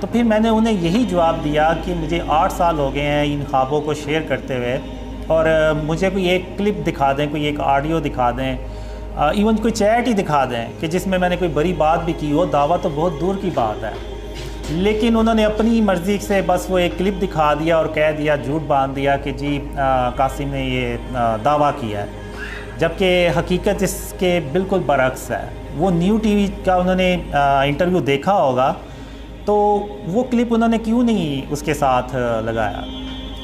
تو پھر میں نے انہیں یہی جواب دیا کہ مجھے 8 سال ہو گئے ہیں ان خوابوں کو شیئر کرتے ہوئے، اور مجھے کوئی ایک کلپ دکھا دیں، کوئی ایک آڈیو دکھا دیں، ایون کوئی چیٹ ہی دکھا دیں کہ جس میں نے کوئی بڑی بات بھی کی ہو، دعویٰ تو بہت دور کی بات ہے۔ لیکن انہوں نے اپنی مرضی سے بس وہ ایک کلپ دکھا دیا اور کہہ دیا، جھوٹ باندھ دیا کہ جی قاسم نے یہ دعویٰ کیا ہے، جبکہ حقیقت اس کے بالکل برعکس ہے۔ وہ نیو ٹی وی کا انہوں نے انٹرویو دیکھا ہوگا، تو وہ کلپ انہوں نے کیوں نہیں اس کے ساتھ لگایا؟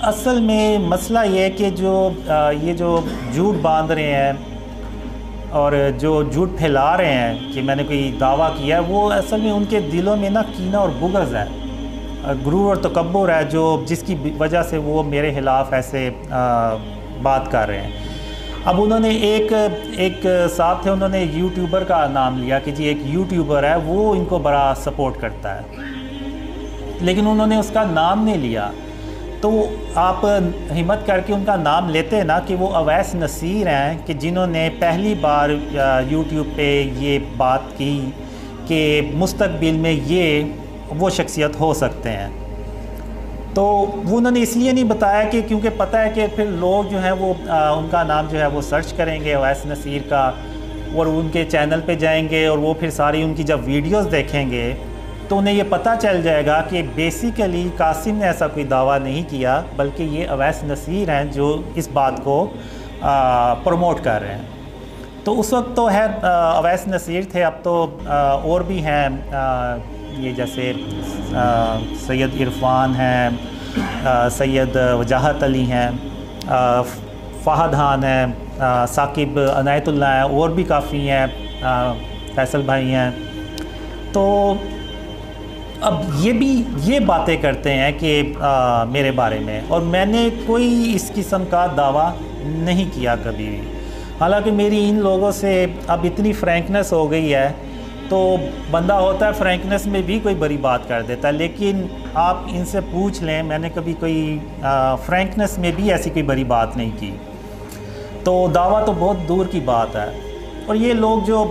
اصل میں مسئلہ یہ ہے کہ یہ جو جھوٹ باندھ رہے ہیں اور جو جھوٹ پھیلا رہے ہیں کہ میں نے کوئی دعویٰ کیا ہے، وہ اصل میں ان کے دلوں میں نا کینہ اور بغض ہے، غرور اور تکبر ہے، جس کی وجہ سے وہ میرے خلاف ایسے بات کر رہے ہیں۔ اب انہوں نے ایک صاحب تھے، انہوں نے یوٹیوبر کا نام لیا کہ جی ایک یوٹیوبر ہے، وہ ان کو بڑا سپورٹ کرتا ہے، لیکن انہوں نے اس کا نام نہیں لیا۔ تو آپ ہمت کر کے ان کا نام لیتے ہیں نا کہ وہ اویس نصیر ہیں، کہ جنہوں نے پہلی بار یوٹیوب پہ یہ بات کی کہ مستقبل میں وہ شخصیت ہو سکتے ہیں۔ تو وہ انہوں نے اس لیے نہیں بتایا کہ کیونکہ پتہ ہے کہ پھر لوگ جو ہیں وہ ان کا نام جو ہے وہ سرچ کریں گے اویس نصیر کا، اور ان کے چینل پہ جائیں گے، اور وہ پھر ساری ان کی جب ویڈیوز دیکھیں گے تو انہیں یہ پتہ چل جائے گا کہ بیسیکلی قاسم نے ایسا کوئی دعویٰ نہیں کیا، بلکہ یہ اویس نصیر ہیں جو اس بات کو پروموٹ کر رہے ہیں۔ تو اس وقت تو ہے اویس نصیر تھے، اب تو اور بھی ہیں، یہ جیسے سید عرفان ہیں، سید وجاہت علی ہیں، فہد خان ہیں، ثاقب عنایت اللہ ہیں، اور بھی کافی ہیں، فیصل بھائی ہیں۔ تو اب یہ باتیں کرتے ہیں کہ میرے بارے میں، اور میں نے کوئی اس قسم کا دعویٰ نہیں کیا کبھی بھی، حالانکہ میری ان لوگوں سے اب اتنی فرینکنس ہو گئی ہے، تو بندہ ہوتا ہے فرینکنس میں بھی کوئی بڑی بات کر دیتا ہے، لیکن آپ ان سے پوچھ لیں، میں نے کبھی کوئی فرینکنس میں بھی ایسی کوئی بڑی بات نہیں کی۔ تو دعویٰ تو بہت دور کی بات ہے۔ اور یہ لوگ جو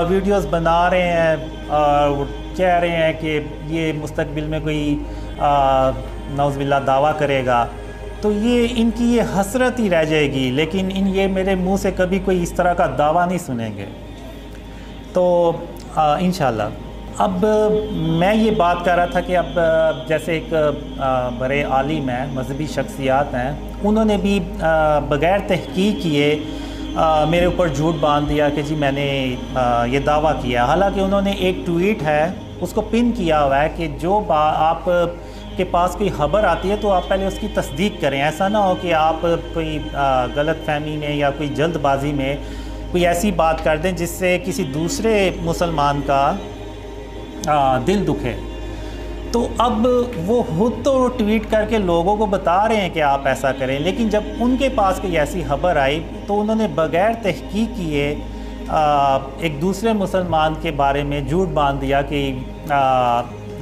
ویڈیوز بنا رہے ہیں اور کہہ رہے ہیں کہ یہ مستقبل میں کوئی نعوذ باللہ دعویٰ کرے گا، تو ان کی یہ حسرت ہی رہ جائے گی، لیکن یہ میرے منہ سے کبھی کوئی اس طرح کا دعویٰ نہیں سنیں گے۔ تو انشاءاللہ اب میں یہ بات کر رہا تھا کہ اب جیسے ایک بڑے عالم ہیں، مذہبی شخصیات ہیں، انہوں نے بھی بغیر تحقیق کیے میرے اوپر جھوٹ باندھ دیا کہ جی میں نے یہ دعویٰ کیا، حالانکہ انہوں نے ایک ٹویٹ ہے اس کو پن کیا ہوا ہے کہ جو آپ کے پاس کوئی خبر آتی ہے تو آپ پہلے اس کی تصدیق کریں، ایسا نہ ہو کہ آپ کوئی غلط فہمی میں یا کوئی جلد بازی میں کوئی ایسی بات کر دیں جس سے کسی دوسرے مسلمان کا دل دکھے۔ تو اب وہ خود تو ٹویٹ کر کے لوگوں کو بتا رہے ہیں کہ آپ ایسا کریں، لیکن جب ان کے پاس کوئی ایسی خبر آئی تو انہوں نے بغیر تحقیق کیے ایک دوسرے مسلمان کے بارے میں جھوٹ باندھ دیا کہ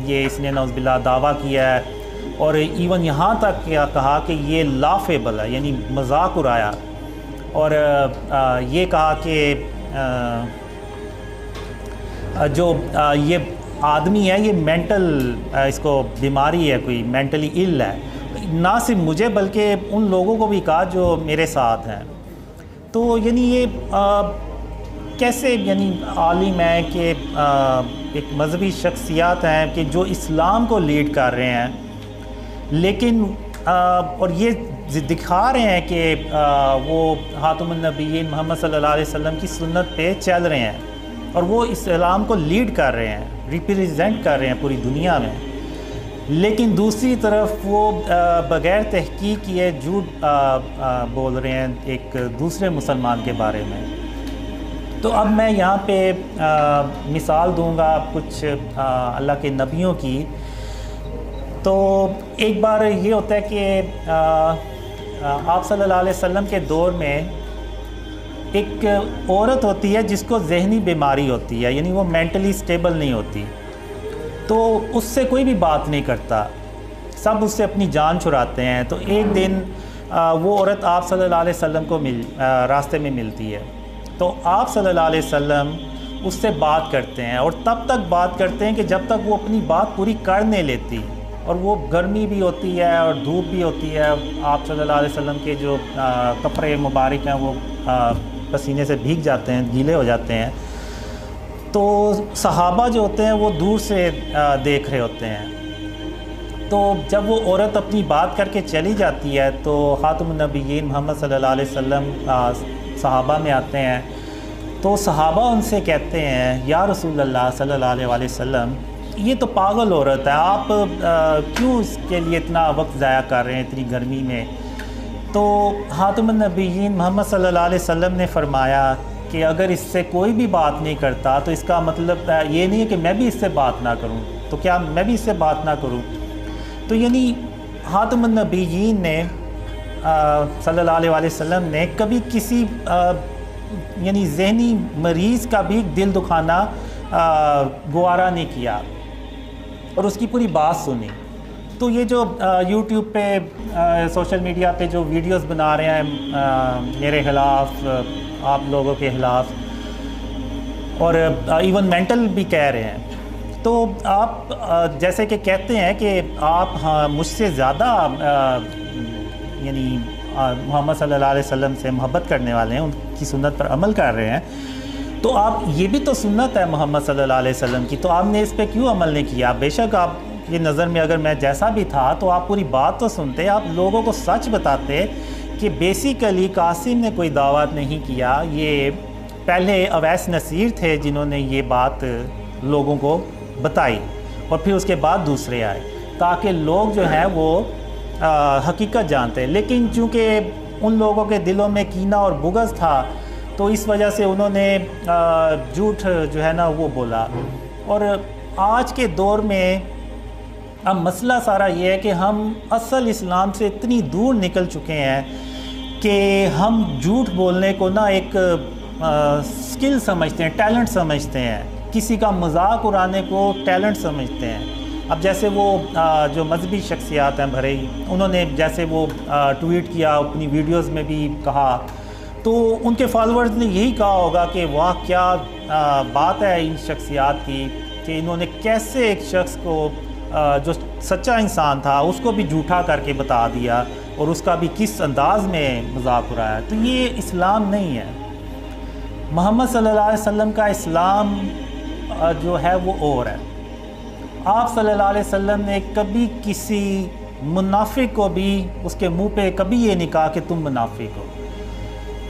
یہ اس نے نعوذ باللہ دعویٰ کیا ہے، اور ایون یہاں تک کہا کہ یہ لافیبل ہے، یعنی مذاق اڑایا، اور یہ کہا کہ جو یہ آدمی ہے یہ مینٹل اس کو بیماری ہے، کوئی مینٹلی ال ہے، نہ صرف مجھے بلکہ ان لوگوں کو بھی کہا جو میرے ساتھ ہیں۔ تو یعنی یہ کیسے یعنی عالم ہے کہ ایک مذہبی شخصیات ہیں کہ جو اسلام کو لیڈ کر رہے ہیں، لیکن اور یہ دکھا رہے ہیں کہ وہ خاتم النبیین محمد صلی اللہ علیہ وسلم کی سنت پہ چل رہے ہیں، اور وہ اسلام کو لیڈ کر رہے ہیں، ریپریزنٹ کر رہے ہیں پوری دنیا میں، لیکن دوسری طرف وہ بغیر تحقیق کیے جھوٹ بول رہے ہیں ایک دوسرے مسلمان کے بارے میں۔ تو اب میں یہاں پہ مثال دوں گا کچھ اللہ کے نبیوں کی۔ تو ایک بار یہ ہوتا ہے کہ آپ صلی اللہ علیہ وسلم کے دور میں ایک عورت ہوتی ہے جس کو ذہنی بیماری ہوتی ہے، یعنی وہ مینٹلی سٹیبل نہیں ہوتی، تو اس سے کوئی بھی بات نہیں کرتا، سب اس سے اپنی جان چھڑاتے ہیں۔ تو ایک دن وہ عورت آپ صلی اللہ علیہ وسلم کو راستے میں ملتی ہے، تو آپ صلی اللہ علیہ وسلم اس سے بات کرتے ہیں، اور تب تک بات کرتے ہیں کہ جب تک وہ اپنی بات پوری کر نہیں لیتی، اور وہ گرمی بھی ہوتی ہے اور دھوپ بھی ہوتی ہے، آپ صلی اللہ علیہ وسلم کے جو کپڑے مبارک ہیں وہ پسینے سے بھیگ جاتے ہیں، گیلے ہو جاتے ہیں، تو صحابہ جو ہوتے ہیں وہ دور سے دیکھ رہے ہوتے ہیں۔ تو جب وہ عورت اپنی بات کر کے چلی جاتی ہے تو خاتم النبیین محمد صلی اللہ علیہ وسلم صحابہ میں آتے ہیں، تو صحابہ ان سے کہتے ہیں یا رسول اللہ صلی اللہ علیہ وسلم، یہ تو پاگل عورت ہے، آپ کیوں اس کے لیے اتنا وقت ضائع کر رہے ہیں اتنی گرمی میں؟ تو خاتم النبیین محمد صلی اللہ علیہ وسلم نے فرمایا کہ اگر اس سے کوئی بھی بات نہیں کرتا تو اس کا مطلب یہ نہیں ہے کہ میں بھی اس سے بات نہ کروں، تو کیا میں بھی اس سے بات نہ کروں؟ تو یعنی خاتم النبیین نے صلی اللہ علیہ وسلم نے کبھی کسی یعنی ذہنی مریض کا بھی دل دکھانا گوارا نہیں کیا اور اس کی پوری بات سنی۔ تو یہ جو یوٹیوب پہ سوشل میڈیا پہ جو ویڈیوز بنا رہے ہیں میرے خلاف، آپ لوگوں کے خلاف، اور ایون مینٹل بھی کہہ رہے ہیں، تو آپ جیسے کہ کہتے ہیں کہ آپ مجھ سے زیادہ یعنی محمد صلی اللہ علیہ وسلم سے محبت کرنے والے ہیں، ان کی سنت پر عمل کر رہے ہیں، تو آپ یہ بھی تو سنت ہے محمد صلی اللہ علیہ وسلم کی، تو آپ نے اس پہ کیوں عمل نہیں کیا؟ بے شک آپ کی نظر میں اگر میں جیسا بھی تھا تو آپ پوری بات تو سنتے، آپ لوگوں کو سچ بتاتے کہ بیسیکلی قاسم نے کوئی دعوت نہیں کیا، یہ پہلے اویس نصیر تھے جنہوں نے یہ بات لوگوں کو بتائی، اور پھر اس کے بعد دوسرے آئے تاکہ لوگ جو ہیں وہ حقیقت جانتے۔ لیکن چونکہ ان لوگوں کے دلوں میں کینہ اور بغض تھا تو اس وجہ سے انہوں نے جھوٹ جو ہے نا وہ بولا۔ اور آج کے دور میں اب مسئلہ سارا یہ ہے کہ ہم اصل اسلام سے اتنی دور نکل چکے ہیں کہ ہم جھوٹ بولنے کو نا ایک سکل سمجھتے ہیں، ٹیلنٹ سمجھتے ہیں، کسی کا مذاق اڑانے کو ٹیلنٹ سمجھتے ہیں۔ اب جیسے وہ جو مذہبی شخصیات ہیں بھرے، انہوں نے جیسے وہ ٹویٹ کیا، اپنی ویڈیوز میں بھی کہا، تو ان کے فالورز نے یہی کہا ہوگا کہ واہ کیا بات ہے ان شخصیات کی کہ انہوں نے کیسے ایک شخص کو جو سچا انسان تھا اس کو بھی جھوٹا کر کے بتا دیا اور اس کا بھی کس انداز میں مذاق اڑایا۔ تو یہ اسلام نہیں ہے۔ محمد صلی اللہ علیہ وسلم کا اسلام جو ہے وہ اور ہے۔ آپ صلی اللہ علیہ وسلم نے کبھی کسی منافق کو بھی اس کے منہ پہ کبھی یہ نہیں کہا کہ تم منافق ہو،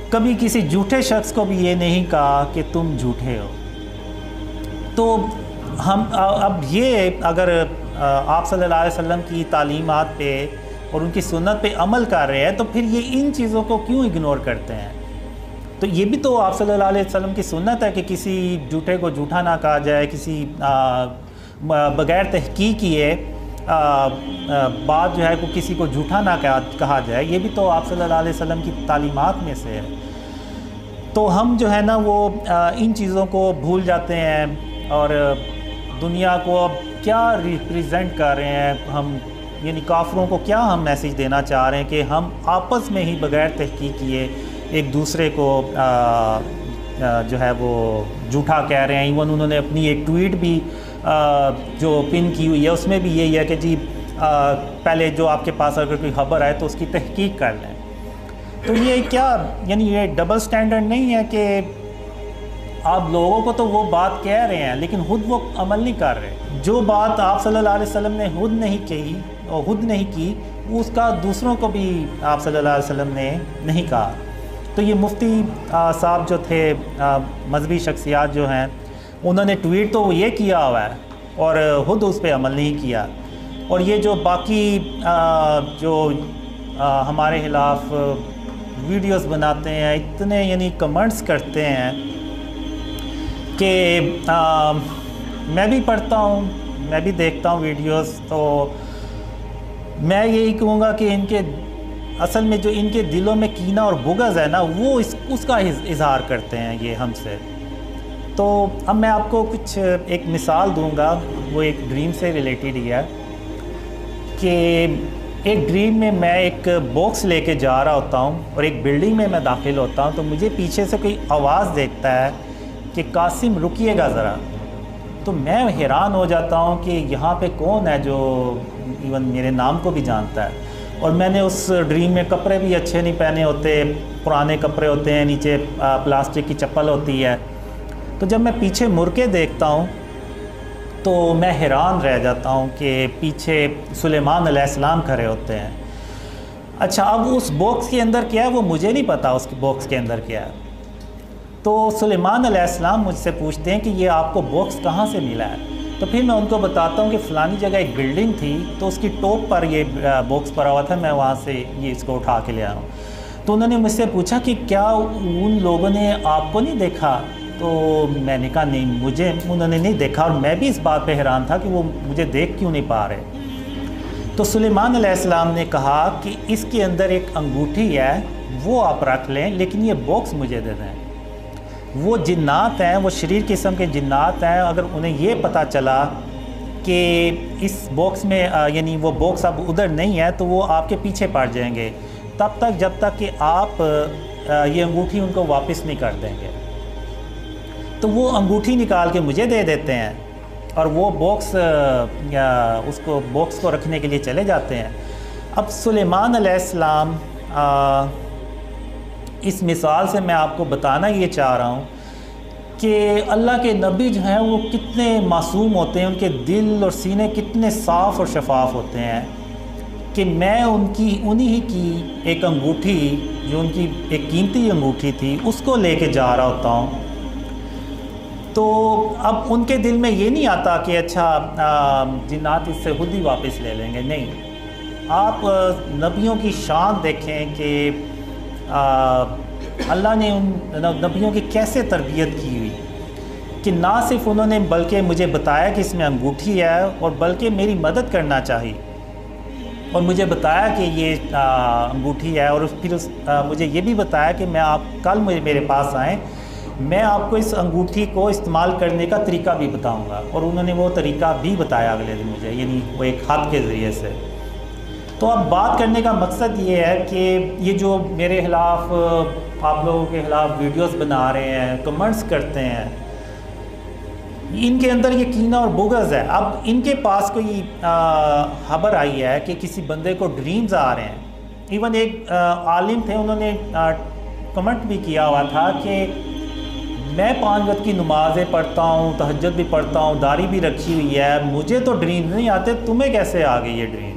کبھی کسی جھوٹے شخص کو بھی یہ نہیں کہا کہ تم جھوٹے ہو۔ تو ہم اب یہ اگر آپ صلی اللہ علیہ وسلم کی تعلیمات پہ اور ان کی سنت پہ عمل کر رہے ہیں تو پھر یہ ان چیزوں کو کیوں اگنور کرتے ہیں؟ تو یہ بھی تو آپ صلی اللہ علیہ وسلم کی سنت ہے کہ کسی جھوٹے کو جھوٹا نہ کہا جائے، کسی بغیر تحقیق کیے بات جو ہے کو کسی کو جھوٹا نہ کہا جائے، یہ بھی تو آپ صلی اللہ علیہ وسلم کی تعلیمات میں سے ہے۔ تو ہم جو ہے نا وہ ان چیزوں کو بھول جاتے ہیں اور دنیا کو اب کیا ریپریزنٹ کر رہے ہیں ہم، یعنی کافروں کو کیا ہم میسیج دینا چاہ رہے ہیں کہ ہم آپس میں ہی بغیر تحقیق کیے ایک دوسرے کو جو ہے وہ جھوٹا کہہ رہے ہیں۔ ایون انہوں نے اپنی ایک ٹویٹ بھی جو پن کی ہوئی ہے اس میں بھی یہی ہے کہ جی پہلے جو آپ کے پاس اگر کوئی خبر آئے تو اس کی تحقیق کر لیں۔ تو یہ کیا یعنی یہ ڈبل سٹینڈرڈ نہیں ہے کہ آپ لوگوں کو تو وہ بات کہہ رہے ہیں لیکن خود وہ عمل نہیں کر رہے؟ جو بات آپ صلی اللہ علیہ وسلم نے خود نہیں کہی اور خود نہیں کی اس کا دوسروں کو بھی آپ صلی اللہ علیہ وسلم نے نہیں کہا۔ تو یہ مفتی صاحب جو تھے، مذہبی شخصیات جو ہیں، انہوں نے ٹویٹ تو یہ کیا ہوا ہے اور خود اس پہ عمل نہیں کیا۔ اور یہ جو باقی جو ہمارے خلاف ویڈیوز بناتے ہیں، اتنے یعنی کمنٹس کرتے ہیں کہ میں بھی پڑھتا ہوں، میں بھی دیکھتا ہوں ویڈیوز، تو میں یہی کہوں گا کہ ان کے اصل میں جو ان کے دلوں میں کینہ اور بغض ہے نا وہ اس کا اظہار کرتے ہیں یہ ہم سے۔ تو اب میں آپ کو کچھ ایک مثال دوں گا، وہ ایک ڈریم سے ریلیٹڈ ہی ہے کہ ایک ڈریم میں میں ایک باکس لے کے جا رہا ہوتا ہوں اور ایک بلڈنگ میں داخل ہوتا ہوں، تو مجھے پیچھے سے کوئی آواز دیتا ہے کہ قاسم رکیے گا ذرا. تو میں حیران ہو جاتا ہوں کہ یہاں پہ کون ہے جو ایون میرے نام کو بھی جانتا ہے. اور میں نے اس ڈریم میں کپڑے بھی اچھے نہیں پہنے ہوتے, پرانے کپڑے ہوتے ہیں, نیچے پلاسٹک کی چپل ہوتی ہے. تو جب میں پیچھے مڑ کے دیکھتا ہوں تو میں حیران رہ جاتا ہوں کہ پیچھے سلیمان علیہ السلام کھڑے ہوتے ہیں. اچھا, اب اس باکس کے اندر کیا ہے وہ مجھے نہیں پتا اس باکس کے اندر کیا ہے. تو سلیمان علیہ السلام مجھ سے پوچھتے ہیں کہ یہ آپ کو باکس کہاں سے ملا ہے. تو پھر میں ان کو بتاتا ہوں کہ فلانی جگہ ایک بلڈنگ تھی تو اس کی ٹاپ پر یہ باکس پڑا ہوا تھا, میں وہاں سے یہ اس کو اٹھا کے لے آیا ہوں. تو انہوں نے مجھ سے پوچھا کہ کیا ان لوگوں نے آپ کو نہیں دیکھا. تو میں نے کہا نہیں, انہوں نے نہیں دیکھا, اور میں بھی اس بات پہ حیران تھا کہ وہ مجھے دیکھ کیوں نہیں پا رہے. تو سلیمان علیہ السلام نے کہا کہ اس کے اندر ایک انگوٹھی ہے, وہ آپ رکھ لیں, لیکن یہ باکس مجھے دے دیں. وہ جنات ہیں, وہ شریر قسم کے جنات ہیں, اگر انہیں یہ پتہ چلا کہ اس باکس میں یعنی وہ باکس اب ادھر نہیں ہے تو وہ آپ کے پیچھے پڑ جائیں گے تب تک جب تک کہ آپ یہ انگوٹھی ان کو واپس نہیں کر دیں گے. تو وہ انگوٹھی نکال کے مجھے دے دیتے ہیں اور وہ باکس کو رکھنے کے لیے چلے جاتے ہیں. اب سلیمان علیہ السلام اس مثال سے میں آپ کو بتانا یہ چاہ رہا ہوں کہ اللہ کے نبی جو ہیں وہ کتنے معصوم ہوتے ہیں, ان کے دل اور سینے کتنے صاف اور شفاف ہوتے ہیں کہ میں انہی کی ایک انگوٹھی جو ان کی ایک قیمتی انگوٹھی تھی اس کو لے کے جا رہا ہوتا ہوں. تو اب ان کے دل میں یہ نہیں آتا کہ اچھا جنات اس سے خود ہی واپس لے لیں گے. نہیں, آپ نبیوں کی شان دیکھیں کہ اللہ نے ان نبیوں کی کیسے تربیت کی ہوئی کہ نہ صرف انہوں نے بلکہ مجھے بتایا کہ اس میں انگوٹھی ہے, اور بلکہ میری مدد کرنا چاہی اور مجھے بتایا کہ یہ انگوٹھی ہے, اور پھر مجھے یہ بھی بتایا کہ میں آپ کل میرے پاس آئیں, میں آپ کو اس انگوٹھی کو استعمال کرنے کا طریقہ بھی بتاؤں گا. اور انہوں نے وہ طریقہ بھی بتایا اگلے دن مجھے, یعنی وہ ایک خط کے ذریعے سے. تو اب بات کرنے کا مقصد یہ ہے کہ یہ جو میرے خلاف آپ لوگوں کے خلاف ویڈیوز بنا رہے ہیں, کمنٹس کرتے ہیں, ان کے اندر یہ کینہ اور بغض ہے. اب ان کے پاس کوئی خبر آئی ہے کہ کسی بندے کو ڈریمز آ رہے ہیں. ایون ایک عالم تھے, انہوں نے کمنٹ بھی کیا ہوا تھا کہ میں 5 وقت کی نمازیں پڑھتا ہوں, تہجد بھی پڑھتا ہوں, داڑھی بھی رکھی ہوئی ہے, مجھے تو ڈریمز نہیں آتے, تمہیں کیسے آ گئی یہ ڈریمز.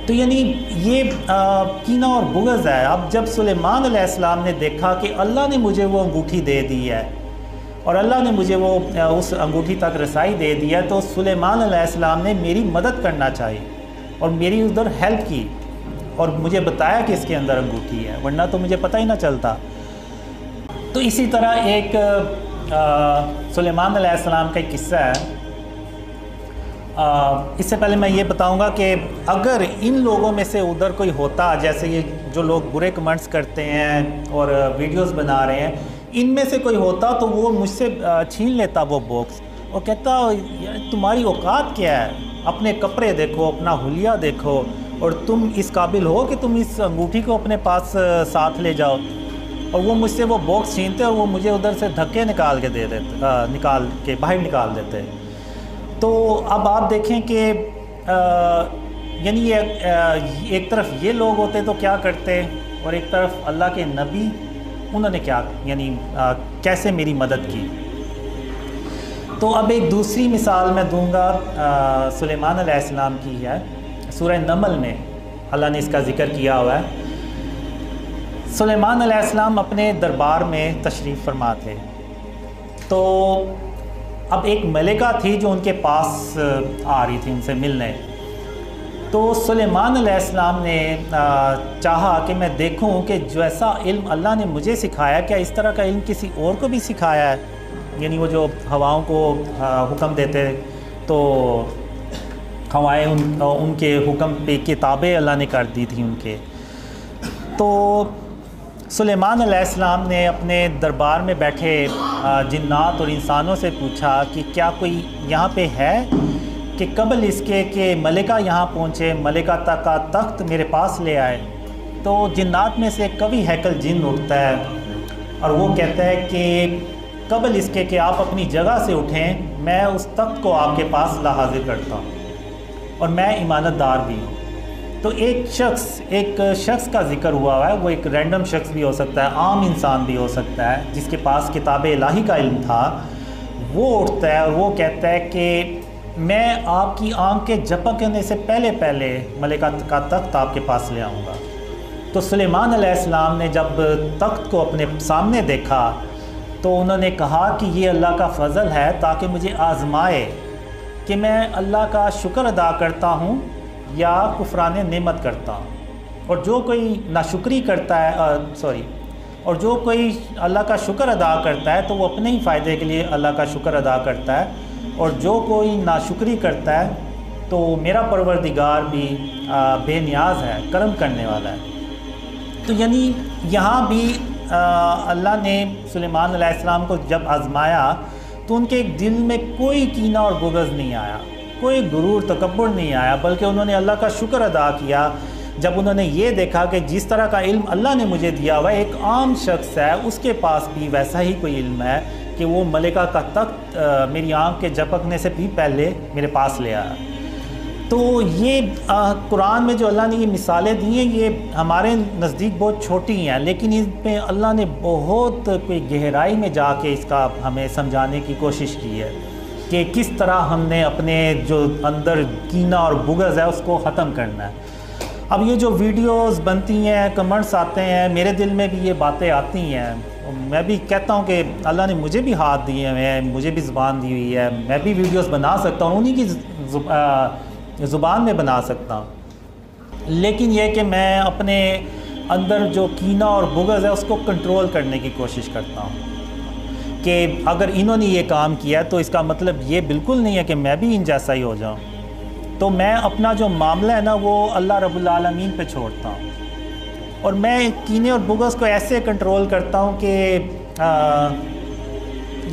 تو یعنی یہ کینہ اور بغض ہے. اب جب سلیمان علیہ السلام نے دیکھا کہ اللہ نے مجھے وہ انگوٹھی دے دی ہے اور اللہ نے مجھے وہ اس انگوٹھی تک رسائی دے دی ہے, تو سلیمان علیہ السلام نے میری مدد کرنا چاہی اور میری ادھر ہیلپ کی اور مجھے بتایا کہ اس کے اندر انگوٹھی ہے, ورنہ تو مجھے پتہ ہی نہ چلتا. تو اسی طرح ایک سلیمان علیہ السلام کا ایک قصہ ہے. اس سے پہلے میں یہ بتاؤں گا کہ اگر ان لوگوں میں سے ادھر کوئی ہوتا, جیسے یہ جو لوگ برے کمنٹس کرتے ہیں اور ویڈیوز بنا رہے ہیں, ان میں سے کوئی ہوتا تو وہ مجھ سے چھین لیتا وہ باکس اور کہتا تمہاری اوقات کیا ہے, اپنے کپڑے دیکھو, اپنا حلیہ دیکھو, اور تم اس قابل ہو کہ تم اس انگوٹھی کو اپنے پاس ساتھ لے جاؤ. اور وہ مجھ سے وہ باکس چھینتے اور وہ مجھے ادھر سے دھکے نکال کے دے دیتے, باہر نکال دیتے. تو اب آپ دیکھیں کہ یعنی ایک طرف یہ لوگ ہوتے تو کیا کرتے, اور ایک طرف اللہ کے نبی, انہوں نے کیا یعنی کیسے میری مدد کی. تو اب ایک دوسری مثال میں دوں گا سلیمان علیہ السلام کی ہے. سورہ نمل میں اللہ نے اس کا ذکر کیا ہوا ہے. سلیمان علیہ السلام اپنے دربار میں تشریف فرما تھے. تو اب ایک ملکہ تھی جو ان کے پاس آ رہی تھی ان سے ملنے. تو سلیمان علیہ السلام نے چاہا کہ میں دیکھوں کہ جیسا علم اللہ نے مجھے سکھایا, کیا اس طرح کا علم کسی اور کو بھی سکھایا ہے. یعنی وہ جو ہواؤں کو حکم دیتے تو ہوائیں ان کے حکم پہ کتابیں اللہ نے کر دی تھیں ان کے. تو سلیمان علیہ السلام نے اپنے دربار میں بیٹھے جنات اور انسانوں سے پوچھا کہ کیا کوئی یہاں پہ ہے کہ قبل اس کے کہ ملکہ یہاں پہنچے, ملکہ تک کا تخت میرے پاس لے آئے. تو جنات میں سے کبھی ہیکل جن اٹھتا ہے اور وہ کہتا ہے کہ قبل اس کے کہ آپ اپنی جگہ سے اٹھیں میں اس تخت کو آپ کے پاس لا حاضر کرتا ہوں اور میں امانت دار بھی ہوں۔ تو ایک شخص کا ذکر ہوا ہے، وہ ایک رینڈم شخص بھی ہو سکتا ہے، عام انسان بھی ہو سکتا ہے جس کے پاس کتاب الہی کا علم تھا، وہ اٹھتا ہے اور وہ کہتا ہے کہ میں آپ کی آنکھ کے جھپکنے سے پہلے ملکہ کا تخت آپ کے پاس لے آؤں گا۔ تو سلیمان علیہ السلام نے جب تخت کو اپنے سامنے دیکھا تو انہوں نے کہا کہ یہ اللہ کا فضل ہے تاکہ مجھے آزمائے کہ میں اللہ کا شکر ادا کرتا ہوں یا کفران نعمت کرتا ہوں۔ اور جو کوئی ناشکری کرتا ہے اور جو کوئی اللہ کا شکر ادا کرتا ہے تو وہ اپنے ہی فائدے کے لیے اللہ کا شکر ادا کرتا ہے، اور جو کوئی ناشکری کرتا ہے تو میرا پروردگار بھی بے نیاز ہے، کرم کرنے والا ہے۔ تو یعنی یہاں بھی اللہ نے سلیمان علیہ السلام کو جب آزمایا تو ان کے دل میں کوئی کینہ اور بغض نہیں آیا، کوئی غرور تکبر نہیں آیا، بلکہ انہوں نے اللہ کا شکر ادا کیا جب انہوں نے یہ دیکھا کہ جس طرح کا علم اللہ نے مجھے دیا ہوا ہے، ایک عام شخص ہے اس کے پاس بھی ویسا ہی کوئی علم ہے کہ وہ ملکہ کا تخت میری آنکھ کے جھپکنے سے بھی پہلے میرے پاس لے آیا۔ تو یہ قرآن میں جو اللہ نے یہ مثالیں دی ہیں یہ ہمارے نزدیک بہت چھوٹی ہیں، لیکن اس میں اللہ نے بہت کوئی گہرائی میں جا کے اس کا ہمیں سمجھانے کی کوشش کی ہے کہ کس طرح ہم نے اپنے جو اندر کینہ اور بغض ہے اس کو ختم کرنا ہے۔ اب یہ جو ویڈیوز بنتی ہیں، کمنٹس آتے ہیں، میرے دل میں بھی یہ باتیں آتی ہیں، میں بھی کہتا ہوں کہ اللہ نے مجھے بھی ہاتھ دیے ہوئے ہیں، مجھے بھی زبان دی ہوئی ہے، میں بھی ویڈیوز بنا سکتا ہوں، انہی کی زبان میں بنا سکتا ہوں، لیکن یہ کہ میں اپنے اندر جو کینہ اور بغض ہے اس کو کنٹرول کرنے کی کوشش کرتا ہوں کہ اگر انہوں نے یہ کام کیا تو اس کا مطلب یہ بالکل نہیں ہے کہ میں بھی ان جیسا ہی ہو جاؤں۔ تو میں اپنا جو معاملہ ہے نا وہ اللہ رب العالمین پہ چھوڑتا ہوں، اور میں کینے اور بغض کو ایسے کنٹرول کرتا ہوں کہ